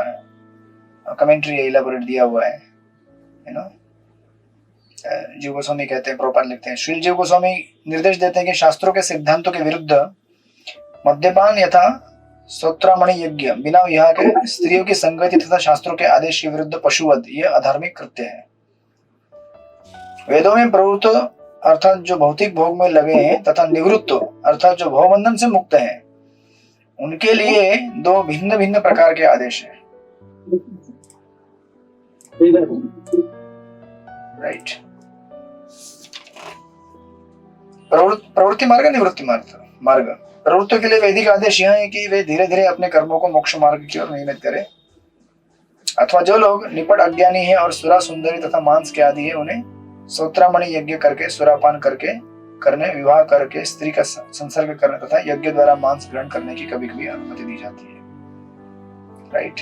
कमेंट्री इलेबोरेट दिया हुआ है, यू नो। जीव गोस्वामी कहते हैं, प्रभुपाद लिखते हैं, श्री जीव गोस्वामी निर्देश देते हैं कि शास्त्रों के सिद्धांतों के विरुद्ध मद्यपान यथा स्तोत्रामणि यज्ञ, बिना विवाह के स्त्रियों की संगति तथा शास्त्रों के आदेश के विरुद्ध पशुवध, ये अधार्मिक कृत्य है। वेदों में प्रवृत्त अर्थात जो भौतिक भोग में लगे हैं तथा निवृत्त अर्थात जो भवबंधन से मुक्त हैं, उनके लिए 2 भिन्न भिन्न प्रकार के आदेश हैं, राइट। प्रवृत्ति मार्ग, निवृत्ति मार्ग। प्रवृत्तों के लिए वैदिक आदेश यह है कि वे धीरे धीरे अपने कर्मों को मोक्ष मार्ग की ओर नियमित करें, अथवा जो लोग निपट अज्ञानी है और सुरा सुंदरी तथा मांस के आदि है उन्हें सोत्रामणि यज्ञ करके, सुरापान करने, विवाह करके, स्त्री का संसर्ग करने तथा यज्ञ द्वारा मांस ग्रहण करने की कभी कभी अनुमति दी जाती है। राइट।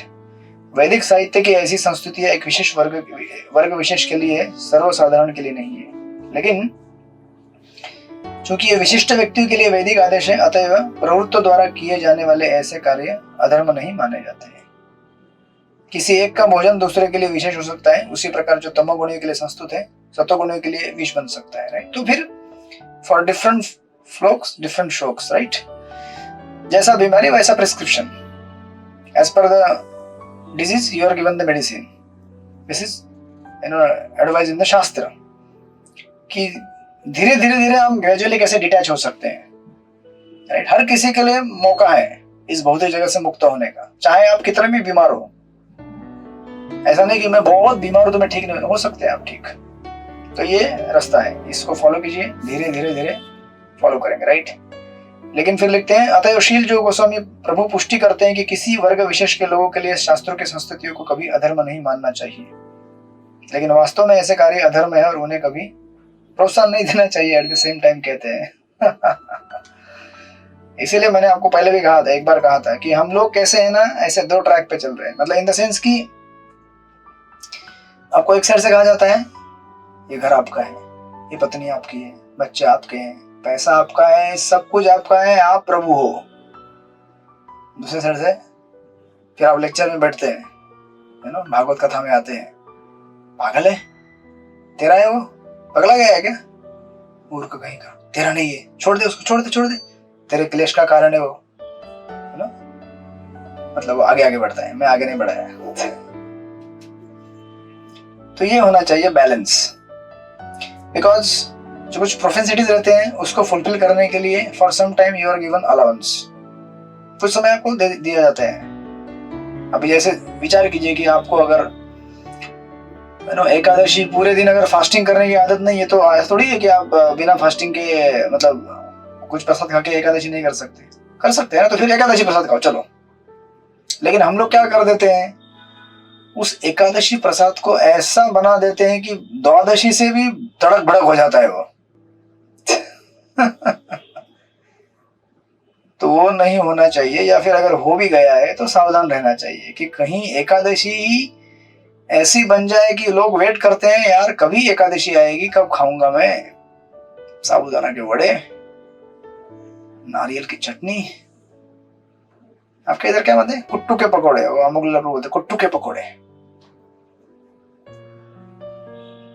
वैदिक साहित्य की ऐसी संस्तुतियां एक विशेष वर्ग विशेष के लिए, सर्वसाधारण के लिए नहीं है, लेकिन चूंकि ये विशिष्ट व्यक्तियों के लिए वैदिक आदेश है, अतएव प्रवृत्तों द्वारा किए जाने वाले ऐसे कार्य अधर्म नहीं माने जाते हैं। किसी एक का भोजन दूसरे के लिए विशेष हो सकता है, उसी प्रकार जो तमोगुणियों के लिए संस्तुत है सत्वगुणियों के लिए विष बन सकता है। राइट। तो फिर for different folks different strokes. Right. जैसा बीमारी वैसा prescription, as per the disease you are given the medicine. This is advice in the shastra कि धीरे धीरे हम ग्रेजुअली कैसे डिटैच हो सकते हैं। राइट। हर किसी के लिए मौका है इस भौतिक जगत से मुक्त होने का, चाहे आप कितने भी बीमार हो। ऐसा नहीं कि मैं बहुत बीमार हूं तो मैं ठीक नहीं हो सकते आप ठीक। तो ये रास्ता है, इसको फॉलो कीजिए, धीरे धीरे फॉलो करेंगे। राइट। लेकिन फिर लिखते हैं, अतएवशील जो गोस्वामी प्रभु पुष्टि करते हैं कि किसी वर्ग विशेष के लोगों के लिए शास्त्रों की संस्तुतियों को कभी अधर्म नहीं मानना चाहिए, लेकिन वास्तव में ऐसे कार्य अधर्म है और उन्हें कभी प्रोत्साहन नहीं देना चाहिए एट द सेम टाइम कहते हैं। इसीलिए मैंने आपको पहले भी कहा था, एक बार कहा था कि हम लोग कैसे है ना, ऐसे दो ट्रैक पे चल रहे हैं। मतलब इन द सेंस कि आपको एक साइड से कहा जाता है ये घर आपका है, ये पत्नी आपकी है, बच्चे आपके हैं, पैसा आपका है, सब कुछ आपका है, आप प्रभु हो। दूसरे साइड से फिर आप लेक्चर में बैठते हैं, है ना, भागवत कथा में आते हैं, पागल है, तेरा है वो, पगला गया है क्या, मूर्ख कहीं का, तेरा नहीं है, छोड़ दे उसको, छोड़ दे, तेरे क्लेश का कारण है वो, है ना। मतलब वो आगे बढ़ता है, मैं आगे नहीं बढ़ाया। तो ये होना चाहिए बैलेंस, बिकॉज जो कुछ प्रोफेंसिटीज रहते हैं उसको फुलफिल करने के लिए for some time you are given allowance, कुछ समय आपको दिया जाता है। अभी जैसे विचार कीजिए कि आपको अगर एकादशी पूरे दिन अगर फास्टिंग करने की आदत नहीं है तो थोड़ी है कि आप बिना फास्टिंग के मतलब कुछ प्रसाद खा के एकादशी नहीं कर सकते हैं ना, तो फिर एकादशी प्रसाद खाओ चलो। लेकिन हम लोग क्या कर देते हैं, उस एकादशी प्रसाद को ऐसा बना देते हैं कि द्वादशी से भी तड़क भड़क हो जाता है वो। तो वो नहीं होना चाहिए, या फिर अगर हो भी गया है तो सावधान रहना चाहिए कि कहीं एकादशी ऐसी बन जाए कि लोग वेट करते हैं, यार कभी एकादशी आएगी, कब खाऊंगा मैं साबूदाना के वड़े, नारियल की चटनी। आपके इधर क्या बोलते हैं, कुट्टू के पकौड़े, वो अमुक लोग बोलते कुट्टू के पकौड़े।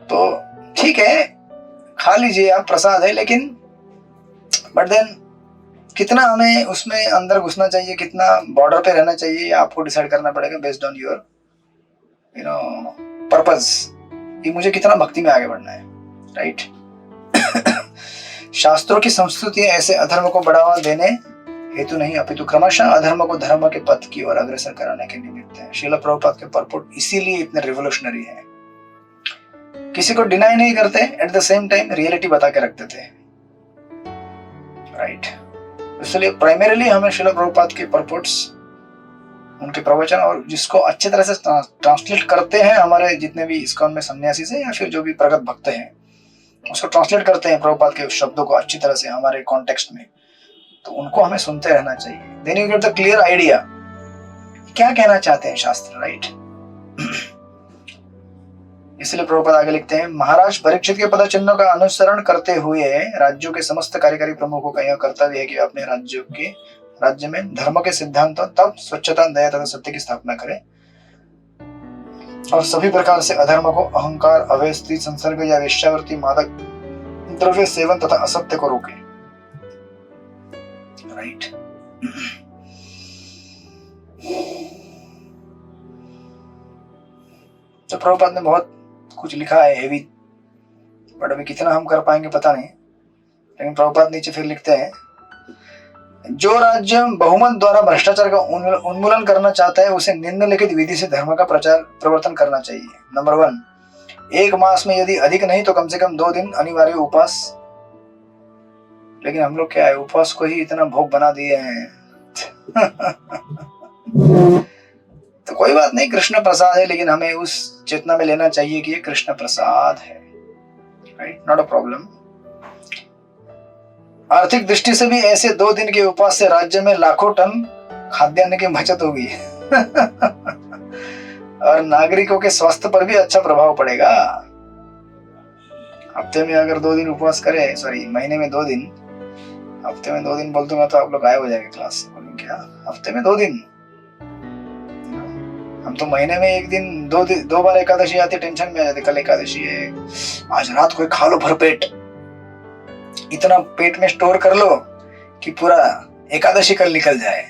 तो ठीक है खा लीजिए आप, प्रसाद है, लेकिन बट देन कितना हमें उसमें अंदर घुसना चाहिए, कितना बॉर्डर पे रहना चाहिए, आपको डिसाइड करना पड़ेगा बेस्ड ऑन योर पर्पस, कि मुझे कितना भक्ति में आगे बढ़ना है। राइट। शास्त्रों की संस्तुतियां ऐसे अधर्म को बढ़ावा देने हेतु नहीं, अपितु क्रमशः अधर्म को धर्म के पथ की ओर अग्रसर कराने के निमित्त है। श्रील प्रभुपाद के परपोर्ट इसीलिए इतने रिवोल्यूशनरी है, किसी को डिनाई नहीं करते, at the same time reality बता के रख देते हैं। राइट। इसलिए प्राइमरीली हमें श्रील प्रभुपाद के परपोर्ट्स, उनके प्रवचन, और जिसको अच्छी तरह से ट्रांसलेट करते हैं हमारे जितने भी इस्कॉन में सन्यासी से या फिर जो भी प्रगत भक्त हैं, उसको ट्रांसलेट करते हैं प्रभुपाद के शब्दों को अच्छी तरह से हमारे कॉन्टेक्स्ट में, तो उनको हमें सुनते रहना चाहिए। Then you get the clear idea क्या कहना चाहते हैं शास्त्र। राइट। इसलिए प्रभुपाद आगे लिखते हैं, महाराज परीक्षित के पदचिन्हों का अनुसरण करते हुए राज्यों के समस्त कार्यकारी प्रमुखों का यह कर्तव्य है कि अपने राज्य में धर्म के सिद्धांतों, तप, स्वच्छता, दया तथा सत्य की स्थापना करें और सभी प्रकार से अधर्म को, अहंकार, अवैध स्त्री संसर्ग या वेश्यावृत्ति, मादक द्रव्य सेवन तथा असत्य को रोके। राइट। तो प्रभुपाद ने बहुत कुछ लिखा है हेवी, बट अभी कितना हम कर पाएंगे पता नहीं। लेकिन प्रभुपाद नीचे फिर लिखते हैं, जो राज्य बहुमत द्वारा भ्रष्टाचार का उन्मूलन करना चाहता है उसे निम्नलिखित विधि से धर्म का प्रवर्तन करना चाहिए। नंबर 1, एक मास में यदि अधिक नहीं तो कम से कम 2 दिन अनिवार्य उपवास लेकिन हम लोग क्या है, उपवास को ही इतना भोग बना दिए हैं। तो कोई बात नहीं, कृष्ण प्रसाद है, लेकिन हमें उस चेतना में लेना चाहिए कि ये कृष्ण प्रसाद है, राइट, नॉट अ प्रॉब्लम। आर्थिक दृष्टि से भी ऐसे 2 दिन के उपवास से राज्य में लाखों टन खाद्यान्न की बचत होगी। और नागरिकों के स्वास्थ्य पर भी अच्छा प्रभाव पड़ेगा। हफ्ते में अगर 2 दिन उपवास करे, सॉरी महीने में 2 दिन, हफ्ते में 2 दिन बोल दूंगा तो आप लोग गायब हो जाएंगे क्लास से। बोलेंगे क्या हफ्ते में 2 दिन? हम तो महीने में 1 दिन 2 बार एकादशी आती, टेंशन में आ जाते, कल एकादशी है, आज रात को खा लो भरपेट, इतना पेट में स्टोर कर लो कि पूरा एकादशी कल निकल जाए।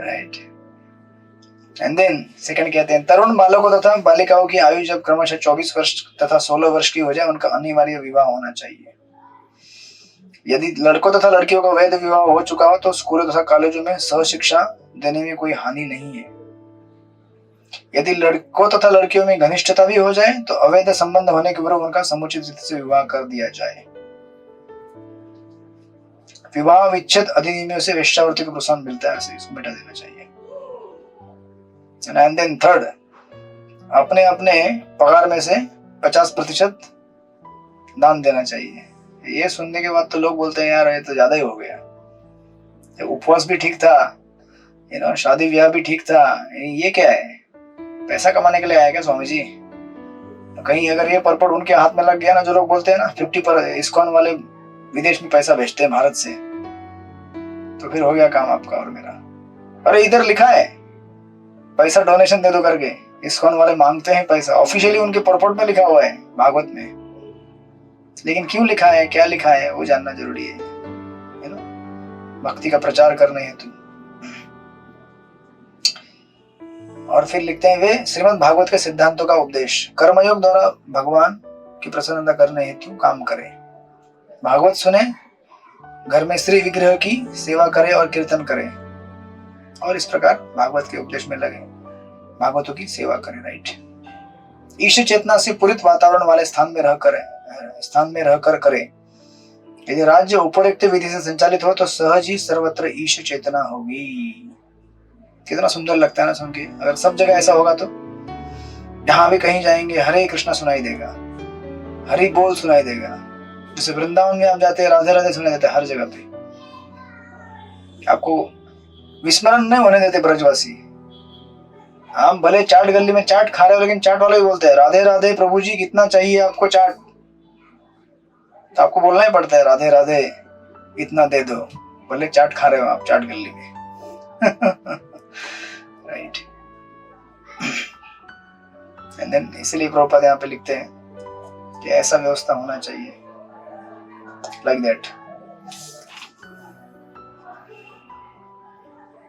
राइट। एंड देन सेकंड कहते हैं, तरुण बालकों तथा बालिकाओं की आयु जब क्रमशः 24 वर्ष तथा 16 वर्ष की हो जाए, उनका अनिवार्य विवाह होना चाहिए। यदि लड़कों तथा लड़कियों का वैध विवाह हो चुका हो तो स्कूलों तथा कॉलेजों में सहशिक्षा देने में कोई हानि नहीं है। यदि लड़कों तथा लड़कियों में घनिष्ठता भी हो जाए तो अवैध संबंध होने के पूर्व उनका समुचित रीति से विवाह कर दिया जाए। विवाह विच्छेद अधिनियमों से वेश्यावृत्ति को प्रोत्साहन मिलता है, ऐसे इसको मिटा देना चाहिए। एंड देन थर्ड, अपने अपने पगार में से 50% दान देना चाहिए। ये सुनने के बाद तो लोग बोलते हैं यार ये तो ज्यादा ही हो गया, उपवास भी ठीक था, शादी ब्याह भी ठीक था, ये क्या है, पैसा कमाने के लिए आया क्या स्वामी जी? कहीं अगर ये पर्पट उनके हाथ में लग गया ना, जो लोग बोलते हैं ना 50% इस्कॉन वाले विदेश में पैसा भेजते हैं भारत से, तो फिर हो गया काम आपका और मेरा। अरे इधर लिखा है पैसा डोनेशन दे दो करके, इस्कॉन वाले मांगते हैं पैसा, ऑफिशियली उनके पर्पट में लिखा हुआ है भागवत में, लेकिन क्यों लिखा है, क्या लिखा है, वो जानना जरूरी है, भक्ति का प्रचार करने हेतु। और फिर लिखते हैं, वे श्रीमद् भागवत के सिद्धांतों का उपदेश कर्मयोग द्वारा भगवान की प्रसन्नता करने हेतु काम करें। भागवत सुने, घर में श्री विग्रह की सेवा करें और कीर्तन करें, और इस प्रकार भागवत के उपदेश में लगे, भागवतों की सेवा करें। राइट। ईश चेतना से पूरित वातावरण वाले स्थान में रहकर करें। यदि राज्य उपरोक्त विधि से संचालित हो तो सहज ही सर्वत्र ईश चेतना होगी। कितना सुंदर लगता है ना सुन के। अगर सब जगह ऐसा होगा तो जहां भी कहीं जाएंगे हरे कृष्णा सुनाई देगा, हरि बोल सुनाई देगा। जैसे वृंदावन में आप जाते हैं राधे राधे सुनाई देता है हर जगह पे, आपको विस्मरण नहीं होने देते ब्रजवासी। हम भले चाट गली में चाट खा रहे हो, लेकिन चाट वाले भी बोलते हैं राधे राधे प्रभु जी, कितना चाहिए आपको चाट, तो आपको बोलना ही पड़ता है राधे राधे इतना दे दो, भले चाट खा रहे हो आप चाट गली में। राइट। एंड देन इसलिए प्रभुपाद यहाँ पे लिखते हैं कि ऐसा व्यवस्था होना चाहिए, लाइक दैट।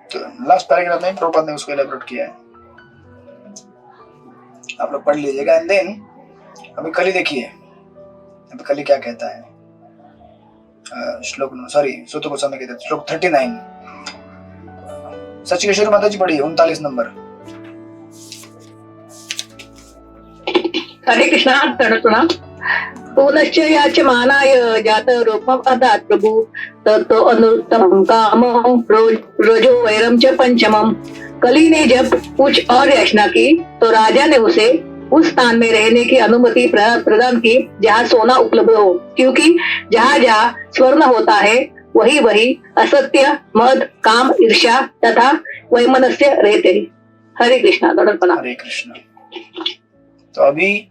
तो लास्ट पैराग्राफ में प्रभुपाद ने उसको एलैबोरेट किया है, आप लोग पढ़ लीजिएगा। एंड देन अभी कली देखिए, अभी कली क्या कहता है। श्लोक सूत्र गोस्वामी कहते हैं, श्लोक 39 सचिकेश्वरी माता जी पढ़िए 39 नंबर। हरे कृष्णा तणतुणा पुनश्च याचमानाय जात रूपम अदात् प्रभु ततो अनुत्तमं कामं रोजो वैरम च पंचमम। कली ने जब कुछ और याचना की तो राजा ने उसे उस स्थान में रहने की अनुमति प्रदान की जहाँ सोना उपलब्ध हो, क्योंकि जहाँ जहाँ स्वर्ण होता है वही वही असत्य, मद, काम, ईर्ष्या तथा वैमनस्य रहते हैं। हरे कृष्णा दंडवत। हरे कृष्णा। तो अभी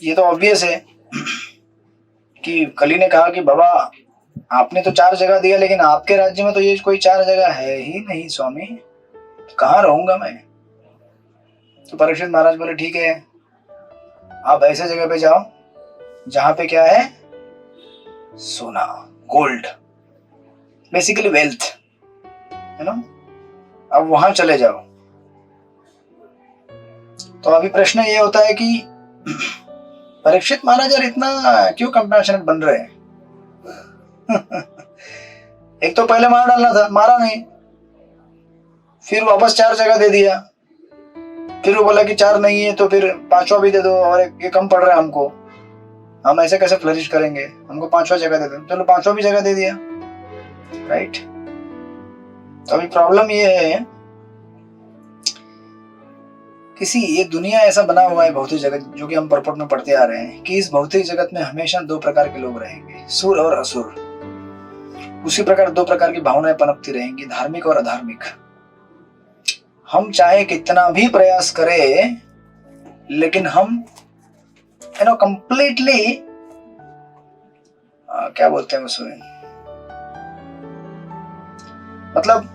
ये तो ऑब्वियस है कि कली ने कहा कि बाबा आपने तो 4 जगह दिया, लेकिन आपके राज्य में तो ये कोई 4 जगह है ही नहीं स्वामी, कहाँ रहूंगा मैं। तो परीक्षित महाराज बोले ठीक है, आप ऐसे जगह पे जाओ जहां पे क्या है, सोना, गोल्ड, बेसिकली वेल्थ, है ना। अब वहां चले जाओ। तो अभी प्रश्न ये होता है कि परीक्षित महाराज यार इतना क्यों कंपैशनेट बन रहे हैं। एक तो पहले मार डालना था, मारा नहीं, फिर वापस 4 जगह दे दिया, फिर वो बोला कि 4 नहीं है तो फिर 5वां भी दे दो और ये कम पड़ रहा है हमको। हम ऐसे कैसे फ्लरिश करेंगे, हमको 5वां जगह दे दो, चलो 5वां भी जगह दे दिया, राइट। तो अभी प्रॉब्लम ये है ये दुनिया ऐसा बना हुआ है भौतिक जगत, जो कि हम परपट में पढ़ते आ रहे हैं कि इस भौतिक जगत में हमेशा 2 प्रकार के लोग रहेंगे, सुर और असुर। उसी प्रकार 2 प्रकार की भावनाएं पनपती रहेंगी, धार्मिक और अधार्मिक। हम चाहे कितना भी प्रयास करें, लेकिन हम कंप्लीटली क्या बोलते हैं उसमें, मतलब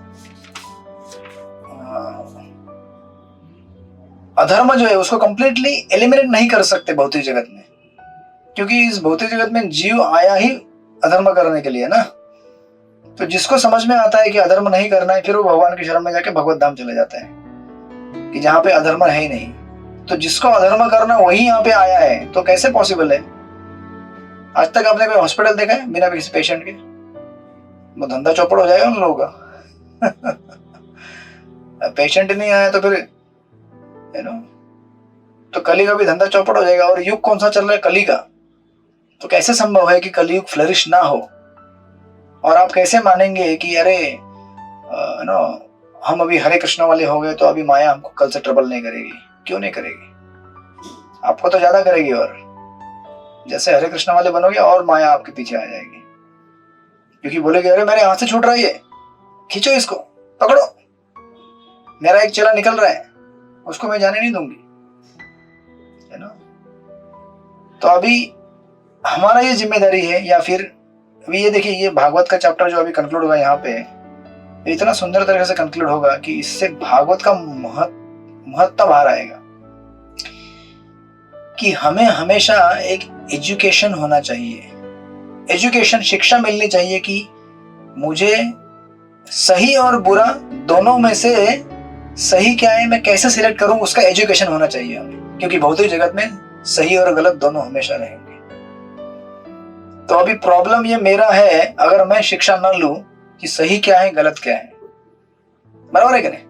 अधर्म जो है उसको कंप्लीटली एलिमिनेट नहीं कर सकते भौतिक जगत में, क्योंकि इस भौतिक जगत में जीव आया ही अधर्म करने के लिए ना। तो जिसको समझ में आता है कि अधर्म नहीं करना है, फिर वो भगवान की शरण में जाके भगवत धाम चले जाता है कि जहां पे अधर्म है ही नहीं। तो जिसको अधर्म करना वही यहाँ पे आया है, तो कैसे पॉसिबल है? आज तक आपने कोई हॉस्पिटल देखा है बिना किसी पेशेंट के? वो धंधा चौपड़ हो जाएगा उन लोगों का। पेशेंट नहीं आया तो फिर तो कली का भी धंधा चौपड़ हो जाएगा। और युग कौन सा चल रहा है? कली का। तो कैसे संभव है कि कलयुग फ्लरिश ना हो? और आप कैसे मानेंगे कि अरे हम अभी हरे कृष्ण वाले हो गए तो अभी माया हमको कल से ट्रबल नहीं करेगी? क्यों नहीं करेगी? आपको तो ज्यादा करेगी। और जैसे हरे कृष्ण वाले बनोगे और माया आपके पीछे आ जाएगी, क्योंकि बोलेगे अरे मेरे हाथ से छूट रहा है, ये खींचो, इसको पकड़ो, मेरा एक चेला निकल रहा है, उसको मैं जाने नहीं दूंगी, है ना। तो अभी हमारा ये जिम्मेदारी है, या फिर अभी ये देखिए, ये भागवत का चैप्टर जो अभी कंक्लूड होगा यहाँ पे, इतना सुंदर तरीके से कंक्लूड होगा कि इससे भागवत का महत्व बाहर आएगा कि हमें हमेशा एक एजुकेशन होना चाहिए, एजुकेशन, शिक्षा मिलनी चाहिए कि मुझे सही और बुरा दोनों में से सही क्या है, मैं कैसे सिलेक्ट करूं, उसका एजुकेशन होना चाहिए हमें, क्योंकि भौतिक जगत में सही और गलत दोनों हमेशा रहेंगे। तो अभी प्रॉब्लम ये मेरा है, अगर मैं शिक्षा न लूं कि सही क्या है गलत क्या है, बराबर है कि नहीं?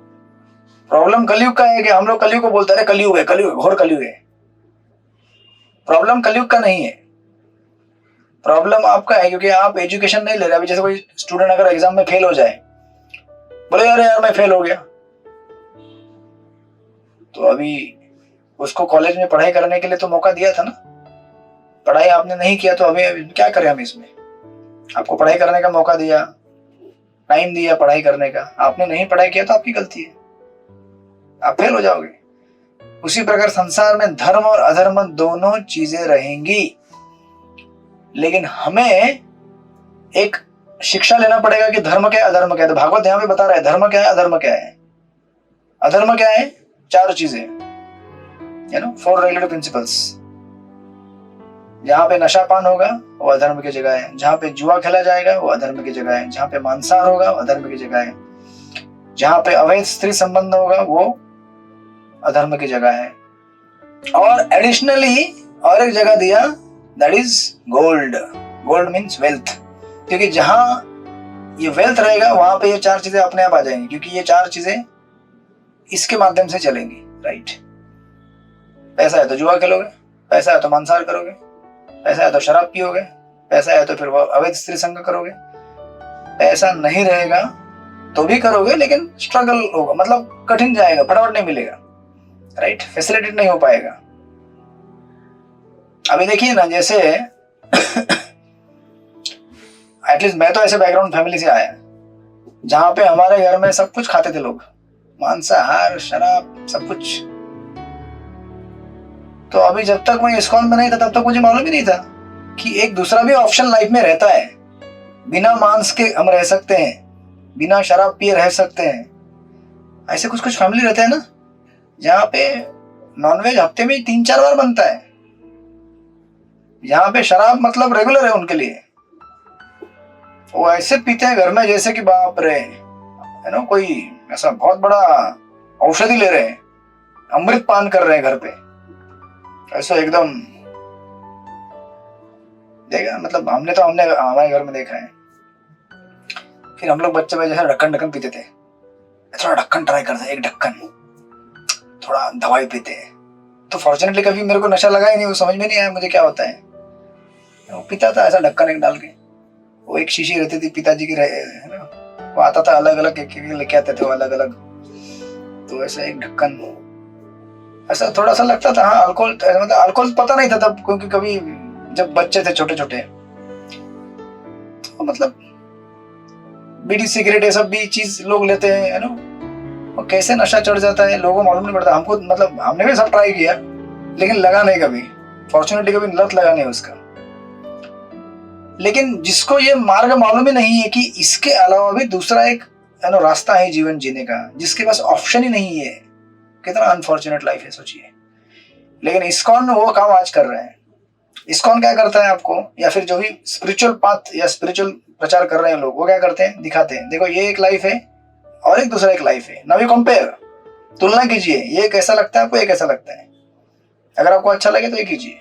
प्रॉब्लम कलयुग का है कि हम लोग कलयुग को बोलते हैं कलयुग है, कलयुग, घोर कलयुग है। प्रॉब्लम कलयुग का नहीं है, प्रॉब्लम आपका है, क्योंकि आप एजुकेशन नहीं ले रहे। अभी जैसे कोई स्टूडेंट अगर एग्जाम में फेल हो जाए, बोले अरे यार मैं फेल हो गया, तो अभी उसको कॉलेज में पढ़ाई करने के लिए तो मौका दिया था ना, पढ़ाई आपने नहीं किया, तो अभी क्या करें हम इसमें? आपको पढ़ाई करने का मौका दिया, टाइम दिया पढ़ाई करने का, आपने नहीं पढ़ाई किया तो आपकी गलती है, आप फेल हो जाओगे। उसी प्रकार संसार में धर्म और अधर्म दोनों चीजें रहेंगी, लेकिन हमें एक शिक्षा लेना पड़ेगा कि धर्म क्या है, अधर्म क्या है। तो भागवत यहाँ पे बता रहा है धर्म क्या है, अधर्म क्या है। अधर्म क्या है? 4 चीजें, 4 रेगुलेटरी प्रिंसिपल्स। जहां पे नशापान होगा वो अधर्म की जगह है, जहां पे जुआ खेला जाएगा वो अधर्म की जगह है, जहां पे मांसाहार होगा वो अधर्म की जगह है, जहां पे अवैध स्त्री संबंध होगा वो अधर्म की जगह है। और एडिशनली और एक जगह दिया, that is gold. Gold means wealth, क्योंकि जहां ये वेल्थ रहेगा वहां पे ये 4 चीजें अपने आप आ जाएंगी, क्योंकि ये 4 चीजें इसके माध्यम से चलेंगी, राइट। पैसा है तो जुआ खेलोगे, पैसा है तो मांसाहार करोगे, पैसा है तो शराब पियोगे, पैसा है तो फिर अवैध स्त्री संग करोगे। पैसा नहीं रहेगा तो भी करोगे, लेकिन स्ट्रगल होगा, मतलब कठिन जाएगा, फटाफट नहीं मिलेगा, राइट, फैसिलिटेट नहीं हो पाएगा। अभी देखिए ना, जैसे एटलीस्ट मैं तो ऐसे बैकग्राउंड फैमिली से आया जहां पे हमारे घर में सब कुछ खाते थे लोग, मांसाहार, शराब, सब कुछ। तो अभी जब तक मैं इस्कॉन में नहीं था तब तक मुझे मालूम ही नहीं था कि एक दूसरा भी ऑप्शन लाइफ में रहता है। बिना मांस के हम रह सकते हैं, बिना शराब पिए रह सकते हैं। ऐसे कुछ कुछ फैमिली रहते हैं ना जहाँ पे नॉनवेज हफ्ते में 3-4 बार बनता है, यहाँ पे शराब मतलब रेगुलर है उनके लिए। वो ऐसे पीते हैं घर में जैसे कि बाप रे, कोई ऐसा बहुत बड़ा औषधि ले रहे हैं, अमृत पान कर रहे हैं घर पे, ऐसा एकदम देखा, मतलब हमने हमारे घर में देखा है। फिर हम लोग बच्चे में जैसे ढक्कन पीते थे, थोड़ा ढक्कन ट्राई करते, एक ढक्कन, थोड़ा दवाई पीते। तो फॉर्चुनेटली कभी मेरे को नशा लगा ही नहीं, वो समझ में नहीं आया मुझे क्या होता है। वो पीता था ऐसा ढक्कन एक डाल के, वो एक शीशी रहती थी पिताजी की है ना, वो आता था अलग अलग एक लेके आते थे वो अलग अलग, तो ऐसा एक ढक्कन ऐसा थोड़ा सा लगता था। हाँ अल्कोहल, मतलब अल्कोहल पता नहीं था तब, क्योंकि कभी जब बच्चे थे छोटे छोटे, तो मतलब बीड़ी सिगरेट ये सब भी चीज लोग लेते हैं है ना, और कैसे नशा चढ़ जाता है लोगों को मालूम नहीं पड़ता। हमको मतलब हमने भी सब ट्राई किया लेकिन लगा नहीं कभी, फॉर्चुनेटली कभी लत लगा नहीं उसका। लेकिन जिसको ये मार्ग मालूम ही नहीं है कि इसके अलावा भी दूसरा एक है ना रास्ता है जीवन जीने का, जिसके पास ऑप्शन ही नहीं है, कितना अनफॉर्चुनेट लाइफ है सोचिए। लेकिन इस्कॉन वो काम आज कर रहे हैं। इस्कॉन क्या करता है आपको, या फिर जो भी स्पिरिचुअल पाथ या स्पिरिचुअल प्रचार कर रहे हैं लोग, वो क्या करते हैं, दिखाते हैं देखो ये एक लाइफ है और एक दूसरा एक लाइफ है, नाउ यू कंपेयर, तुलना कीजिए, ये कैसा लगता है आपको, ये कैसा लगता है, अगर आपको अच्छा लगे तो ये कीजिए,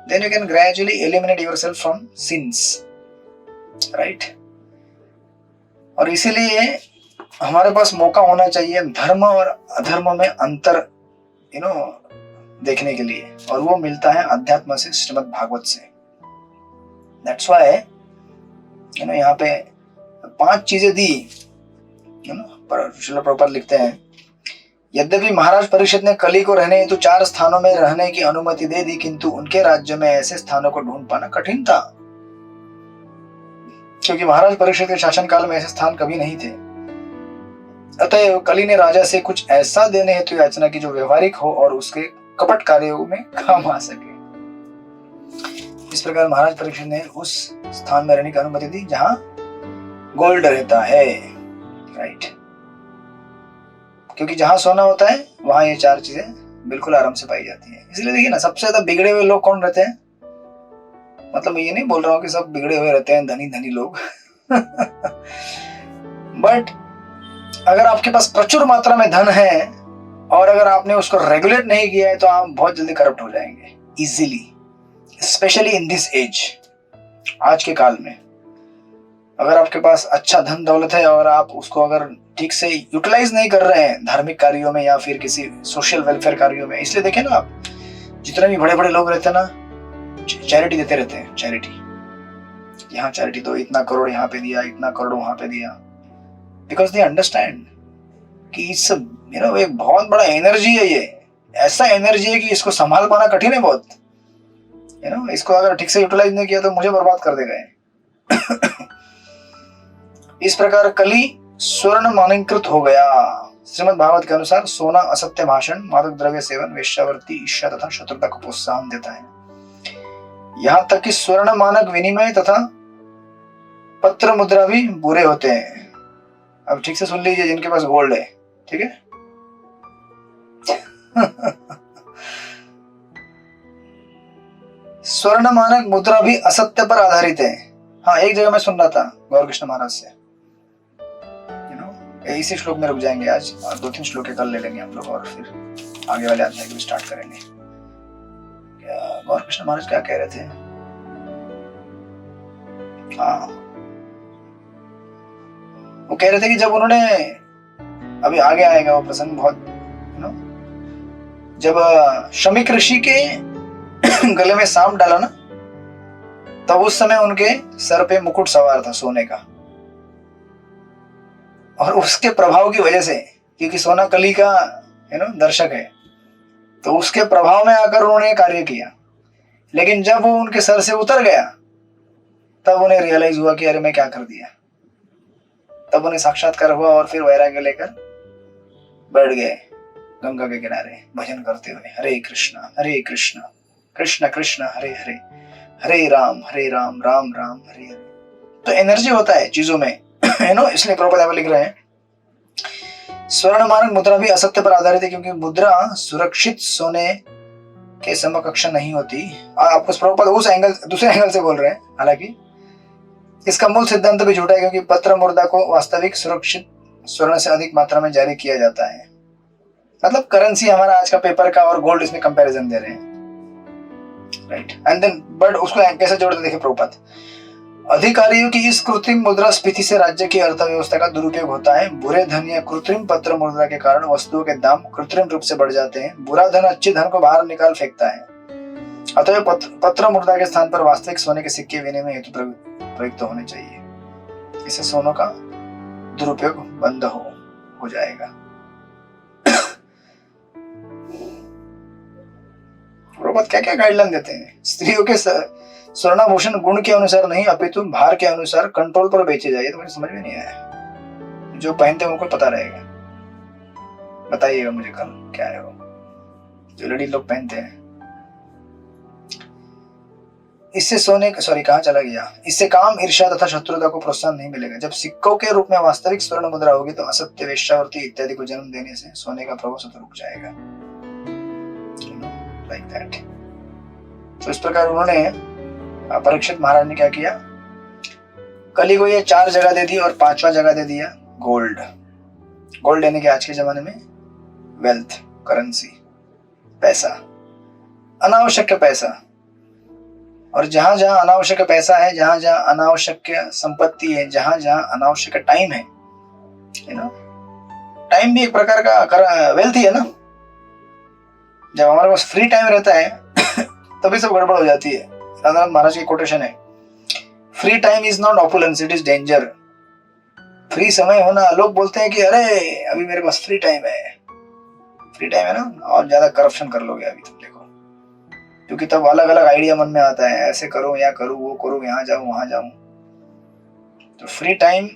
then you can gradually eliminate yourself from sins, right. और इसीलिए हमारे पास मौका होना चाहिए धर्म और अधर्म में अंतर देखने के लिए, और वो मिलता है अध्यात्म से, श्रीमद् भागवत से। दैट्स व्हाई यहाँ पे 5 चीजें दी पर श्रील प्रभुपाद लिखते हैं, यद्यपि महाराज परीक्षित ने कली को रहने हेतु 4 स्थानों में रहने की अनुमति दे दी, किंतु उनके राज्य में ऐसे स्थानों को ढूंढ पाना कठिन था, क्योंकि महाराज परीक्षित के शासन काल में ऐसे स्थान कभी नहीं थे। अतः कली ने राजा से कुछ ऐसा देने हेतु याचना की जो व्यवहारिक हो और उसके कपट कार्यों में काम आ सके। इस प्रकार महाराज परीक्षित ने उस स्थान में रहने की अनुमति दी जहां गोल्ड रहता है, राइट, क्योंकि जहां सोना होता है वहां ये 4 चीजें बिल्कुल आराम से पाई जाती है। इसलिए देखिए ना, सबसे ज्यादा बिगड़े हुए लोग कौन रहते हैं, मतलब मैं ये नहीं बोल रहा हूँ कि सब बिगड़े हुए रहते हैं धनी धनी लोग बट अगर आपके पास प्रचुर मात्रा में धन है और अगर आपने उसको रेगुलेट नहीं किया है तो आप बहुत जल्दी करप्ट हो जाएंगे easily, specially in this age, आज के काल में। अगर आपके पास अच्छा धन दौलत है और आप उसको अगर ठीक से यूटिलाइज नहीं कर रहे हैं धार्मिक कार्यों में या फिर किसी सोशल वेलफेयर कार्यों में, इसलिए देखें ना आप जितने भी बड़े बड़े लोग रहते हैं ना, चैरिटी देते रहते हैं, चैरिटी यहाँ चैरिटी दो, इतना करोड़ यहाँ पे दिया, इतना करोड़ वहां पे दिया, बिकॉज दे अंडरस्टैंड कि इस एक बहुत बड़ा एनर्जी है, ये ऐसा एनर्जी है कि इसको संभाल पाना कठिन है बहुत, इसको अगर ठीक से यूटिलाइज नहीं किया तो मुझे बर्बाद कर देगा इस प्रकार कली स्वर्ण मानंकृत हो गया। श्रीमद् भागवत के अनुसार सोना असत्य भाषण, मादक द्रव्य सेवन, वेश्यावृत्ति, ईर्ष्या तथा शत्रुता को प्रोत्साहन देता है। यहाँ तक कि स्वर्ण मानक विनिमय तथा पत्र मुद्रा भी बुरे होते हैं। अब ठीक से सुन लीजिए जिनके पास गोल्ड है, ठीक है स्वर्ण मानक मुद्रा भी असत्य पर आधारित है। हाँ, एक जगह मैं सुन रहा था गौर कृष्ण महाराज से, इसी श्लोक में रुक जाएंगे आज और 2-3 श्लोक कल ले लेंगे हम लोग और फिर आगे वाले अध्याय को स्टार्ट करेंगे। गौर कृष्ण महाराज क्या कह रहे थे, हाँ वो कह रहे थे कि जब उन्होंने, अभी आगे आएगा वो प्रसंग बहुत, जब शमीक ऋषि के गले में सांप डाला ना, तब उस समय उनके सर पे मुकुट सवार था सोने का, और उसके प्रभाव की वजह से, क्योंकि सोना कली का दर्शक है, तो उसके प्रभाव में आकर उन्होंने कार्य किया। लेकिन जब वो उनके सर से उतर गया तब उन्हें रियलाइज हुआ कि अरे मैं क्या कर दिया। तब उन्हें साक्षात्कार हुआ और फिर वैराग्य लेकर बैठ गए गंगा के किनारे भजन करते हुए, हरे कृष्ण कृष्ण कृष्ण हरे हरे, हरे राम राम राम हरे हरे। तो एनर्जी होता है चीजों में, इसलिए प्रभुपाद लिख रहे हैं स्वर्ण मानक मुद्रा भी असत्य पर आधारित है, क्योंकि मुद्रा सुरक्षित सोने के समकक्ष नहीं होती। आपको प्रभुपाद उस एंगल, दूसरे एंगल से बोल रहे हैं, हालांकि इसका मूल सिद्धांत भी झूठा है, क्योंकि पत्र मुद्रा को वास्तविक सुरक्षित स्वर्ण से अधिक मात्रा में जारी किया जाता है। मतलब करेंसी हमारा आज का पेपर का और गोल्ड, इसमें कंपैरिजन दे रहे हैं, राइट। एंड देन बट उसको कैसे जोड़ते देखिए प्रभुपाद, अधिकारियों की इस कृत्रिम मुद्रा स्फीति से राज्य की अर्थव्यवस्था का दुरुपयोग होता है। बुरे धन या कृत्रिम पत्र मुद्रा के कारण वस्तुओं के दाम कृत्रिम रूप से बढ़ जाते हैं। बुरा धन अच्छे धन को बाहर निकाल फेंकता है। अतः पत्र मुद्रा के स्थान पर वास्तविक सोने के सिक्के विनिमय हेतु प्रयुक्त होने चाहिए। इससे सोनों का दुरुपयोग बंद हो जाएगा। प्रभुपाद क्या क्या गाइडलाइन देते हैं? स्त्रियों के स्वर्णाभूषण गुण के अनुसार नहीं अपितु भार के अनुसार कंट्रोल पर बेचे जाए। तो मुझे समझ में नहीं आया। जो पहनते हैं उनको पता रहेगा, बताइएगा मुझे कल क्या है वो जो लेडीज लोग पहनते हैं। इससे सोने कहाँ चला गया? इससे काम, ईर्ष्या तथा शत्रुता को प्रोत्साहन नहीं मिलेगा। जब सिक्कों के रूप में वास्तविक स्वर्ण मुद्रा होगी तो असत्य, वेश्यावृत्ति इत्यादि को जन्म देने से सोने का प्रभाव स्वतः रुक जाएगा। Like that. तो इस प्रकार उन्होंने परीक्षित महाराज ने क्या किया? कली को ये 4 जगह दे दी और 5वां जगह दे दिया गोल्ड। गोल्ड यानी कि आज के जमाने में वेल्थ, करेंसी, पैसा, अनावश्यक पैसा। और जहां जहां अनावश्यक पैसा है, जहां जहां अनावश्यक संपत्ति है, जहां जहां अनावश्यक टाइम है, टाइम भी एक प्रकार का वेल्थ ही है ना। जब हमारे पास फ्री टाइम रहता है तभी सब गड़बड़ हो जाती है। राधानाथ महाराज की कोटेशन है, free time is not opulence, it is danger. Free समय होना, लोग बोलते हैं कि अरे अभी मेरे पास फ्री टाइम है, फ्री टाइम है ना, और ज्यादा करप्शन कर लोगे अभी तुम देखो, क्योंकि तब अलग अलग आइडिया मन में आता है, ऐसे करो या करो, वो करो, यहाँ जाऊं वहां जाऊं। तो फ्री टाइम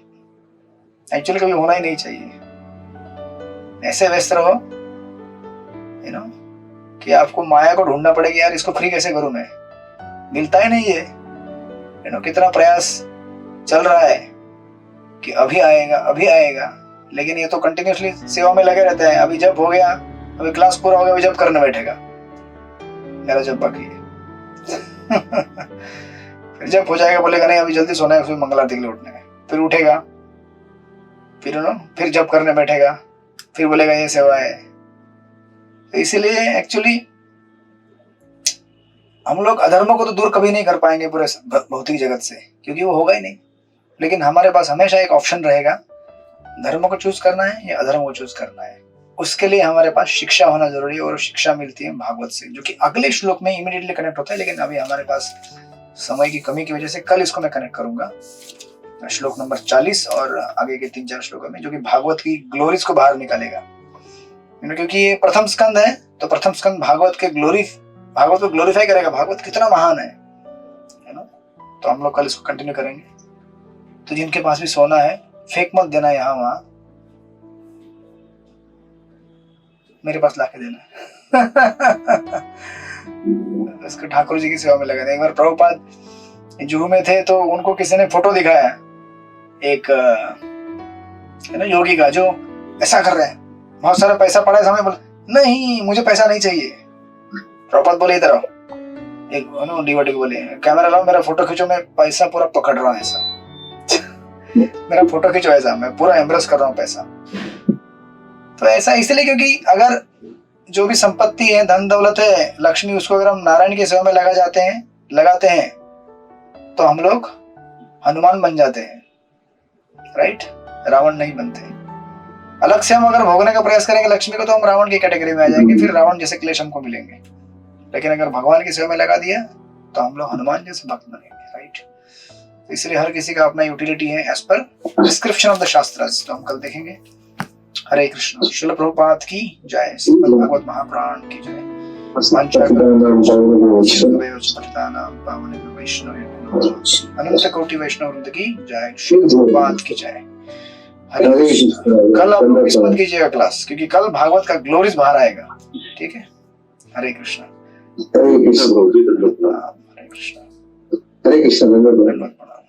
एक्चुअली कभी होना ही नहीं चाहिए। ऐसे व्यस्त रहो कि आपको माया को ढूंढना पड़ेगा, यार इसको फ्री कैसे करूं मैं, मिलता ही नहीं है। कितना प्रयास चल रहा है कि अभी आएगा अभी आएगा, लेकिन ये तो कंटिन्यूसली सेवा में लगे रहते हैं। अभी जब हो गया, अभी क्लास पूरा हो गया, अभी जब करने बैठेगा, मेरा जब बाकी है। फिर जब हो जाएगा बोलेगा नहीं अभी जल्दी सोना है, फिर मंगल आरती के लिए उठने है, फिर उठेगा, फिर जब करने बैठेगा, फिर बोलेगा ये सेवा है। तो इसीलिए एक्चुअली हम लोग अधर्म को तो दूर कभी नहीं कर पाएंगे पूरे भौतिक जगत से, क्योंकि वो होगा ही नहीं। लेकिन हमारे पास हमेशा एक ऑप्शन रहेगा, धर्म को चूज करना है या अधर्म को चूज करना है। उसके लिए हमारे पास शिक्षा होना जरूरी है, और शिक्षा मिलती है भागवत से, जो कि अगले श्लोक में इमीडिएटली कनेक्ट होता है। लेकिन अभी हमारे पास समय की कमी की वजह से कल इसको मैं कनेक्ट करूंगा, श्लोक नंबर 40 और आगे के 3-4 श्लोकों में, जो कि भागवत की ग्लोरीज को बाहर निकालेगा। क्योंकि ये प्रथम स्कंद है, तो प्रथम स्कंद भागवत को ग्लोरीफाई करेगा। भागवत कितना महान है ना। तो हम लोग कल इसको कंटिन्यू करेंगे। तो जिनके पास भी सोना है, फेंक मत देना यहाँ वहां, मेरे पास लाके देना। इसको ठाकुर जी की सेवा में लगा दें। एक बार प्रभुपाद जुहू में थे, तो उनको किसी ने फोटो दिखाया, एक है ना योगी का, जो ऐसा कर रहे हैं, बहुत सारा पैसा पड़ा है सामने, बोले नहीं मुझे पैसा नहीं चाहिए। प्रभुपाद बोले इधर आओ, एक डिवोटी को बोले कैमरा लाओ, मेरा फोटो खींचो, मैं पैसा पूरा पकड़ रहा हूँ ऐसा। मेरा फोटो खींचो ऐसा, मैं पूरा एम्ब्रेस कर रहा हूँ पैसा। तो ऐसा इसलिए क्योंकि अगर जो भी संपत्ति है, धन दौलत है, लक्ष्मी, उसको अगर हम नारायण की सेवा में लगाते हैं तो हम लोग हनुमान बन जाते हैं, राइट, रावण नहीं बनते। अलग से हम अगर भोगने का प्रयास करेंगे लक्ष्मी को, तो हम रावण की कैटेगरी में आ जाएंगे, फिर रावण जैसे क्लेश हमको मिलेंगे। लेकिन अगर भगवान की सेवा में लगा दिया तो हम लोग हनुमान जैसे भक्त बनेंगे, राइट। तो इसलिए हर किसी का अपना यूटिलिटी है as per description of the shastras. तो हम कल देखेंगे। हरे कृष्ण। श्रील प्रभुपाद की जय। श्रीमद् भागवत महापुराण की जय। अनंत कोटि वैष्णव वृंद की जय। श्रील प्रभुपाद की जय। हरे कृष्ण। कल आप लोग मिस मत कीजिएगा क्लास, क्योंकि कल भागवत का ग्लोरीज बाहर आएगा, ठीक है। हरे कृष्ण। हरे कृष्ण। हरे कृष्ण। हरे कृष्ण। धन्यवाद।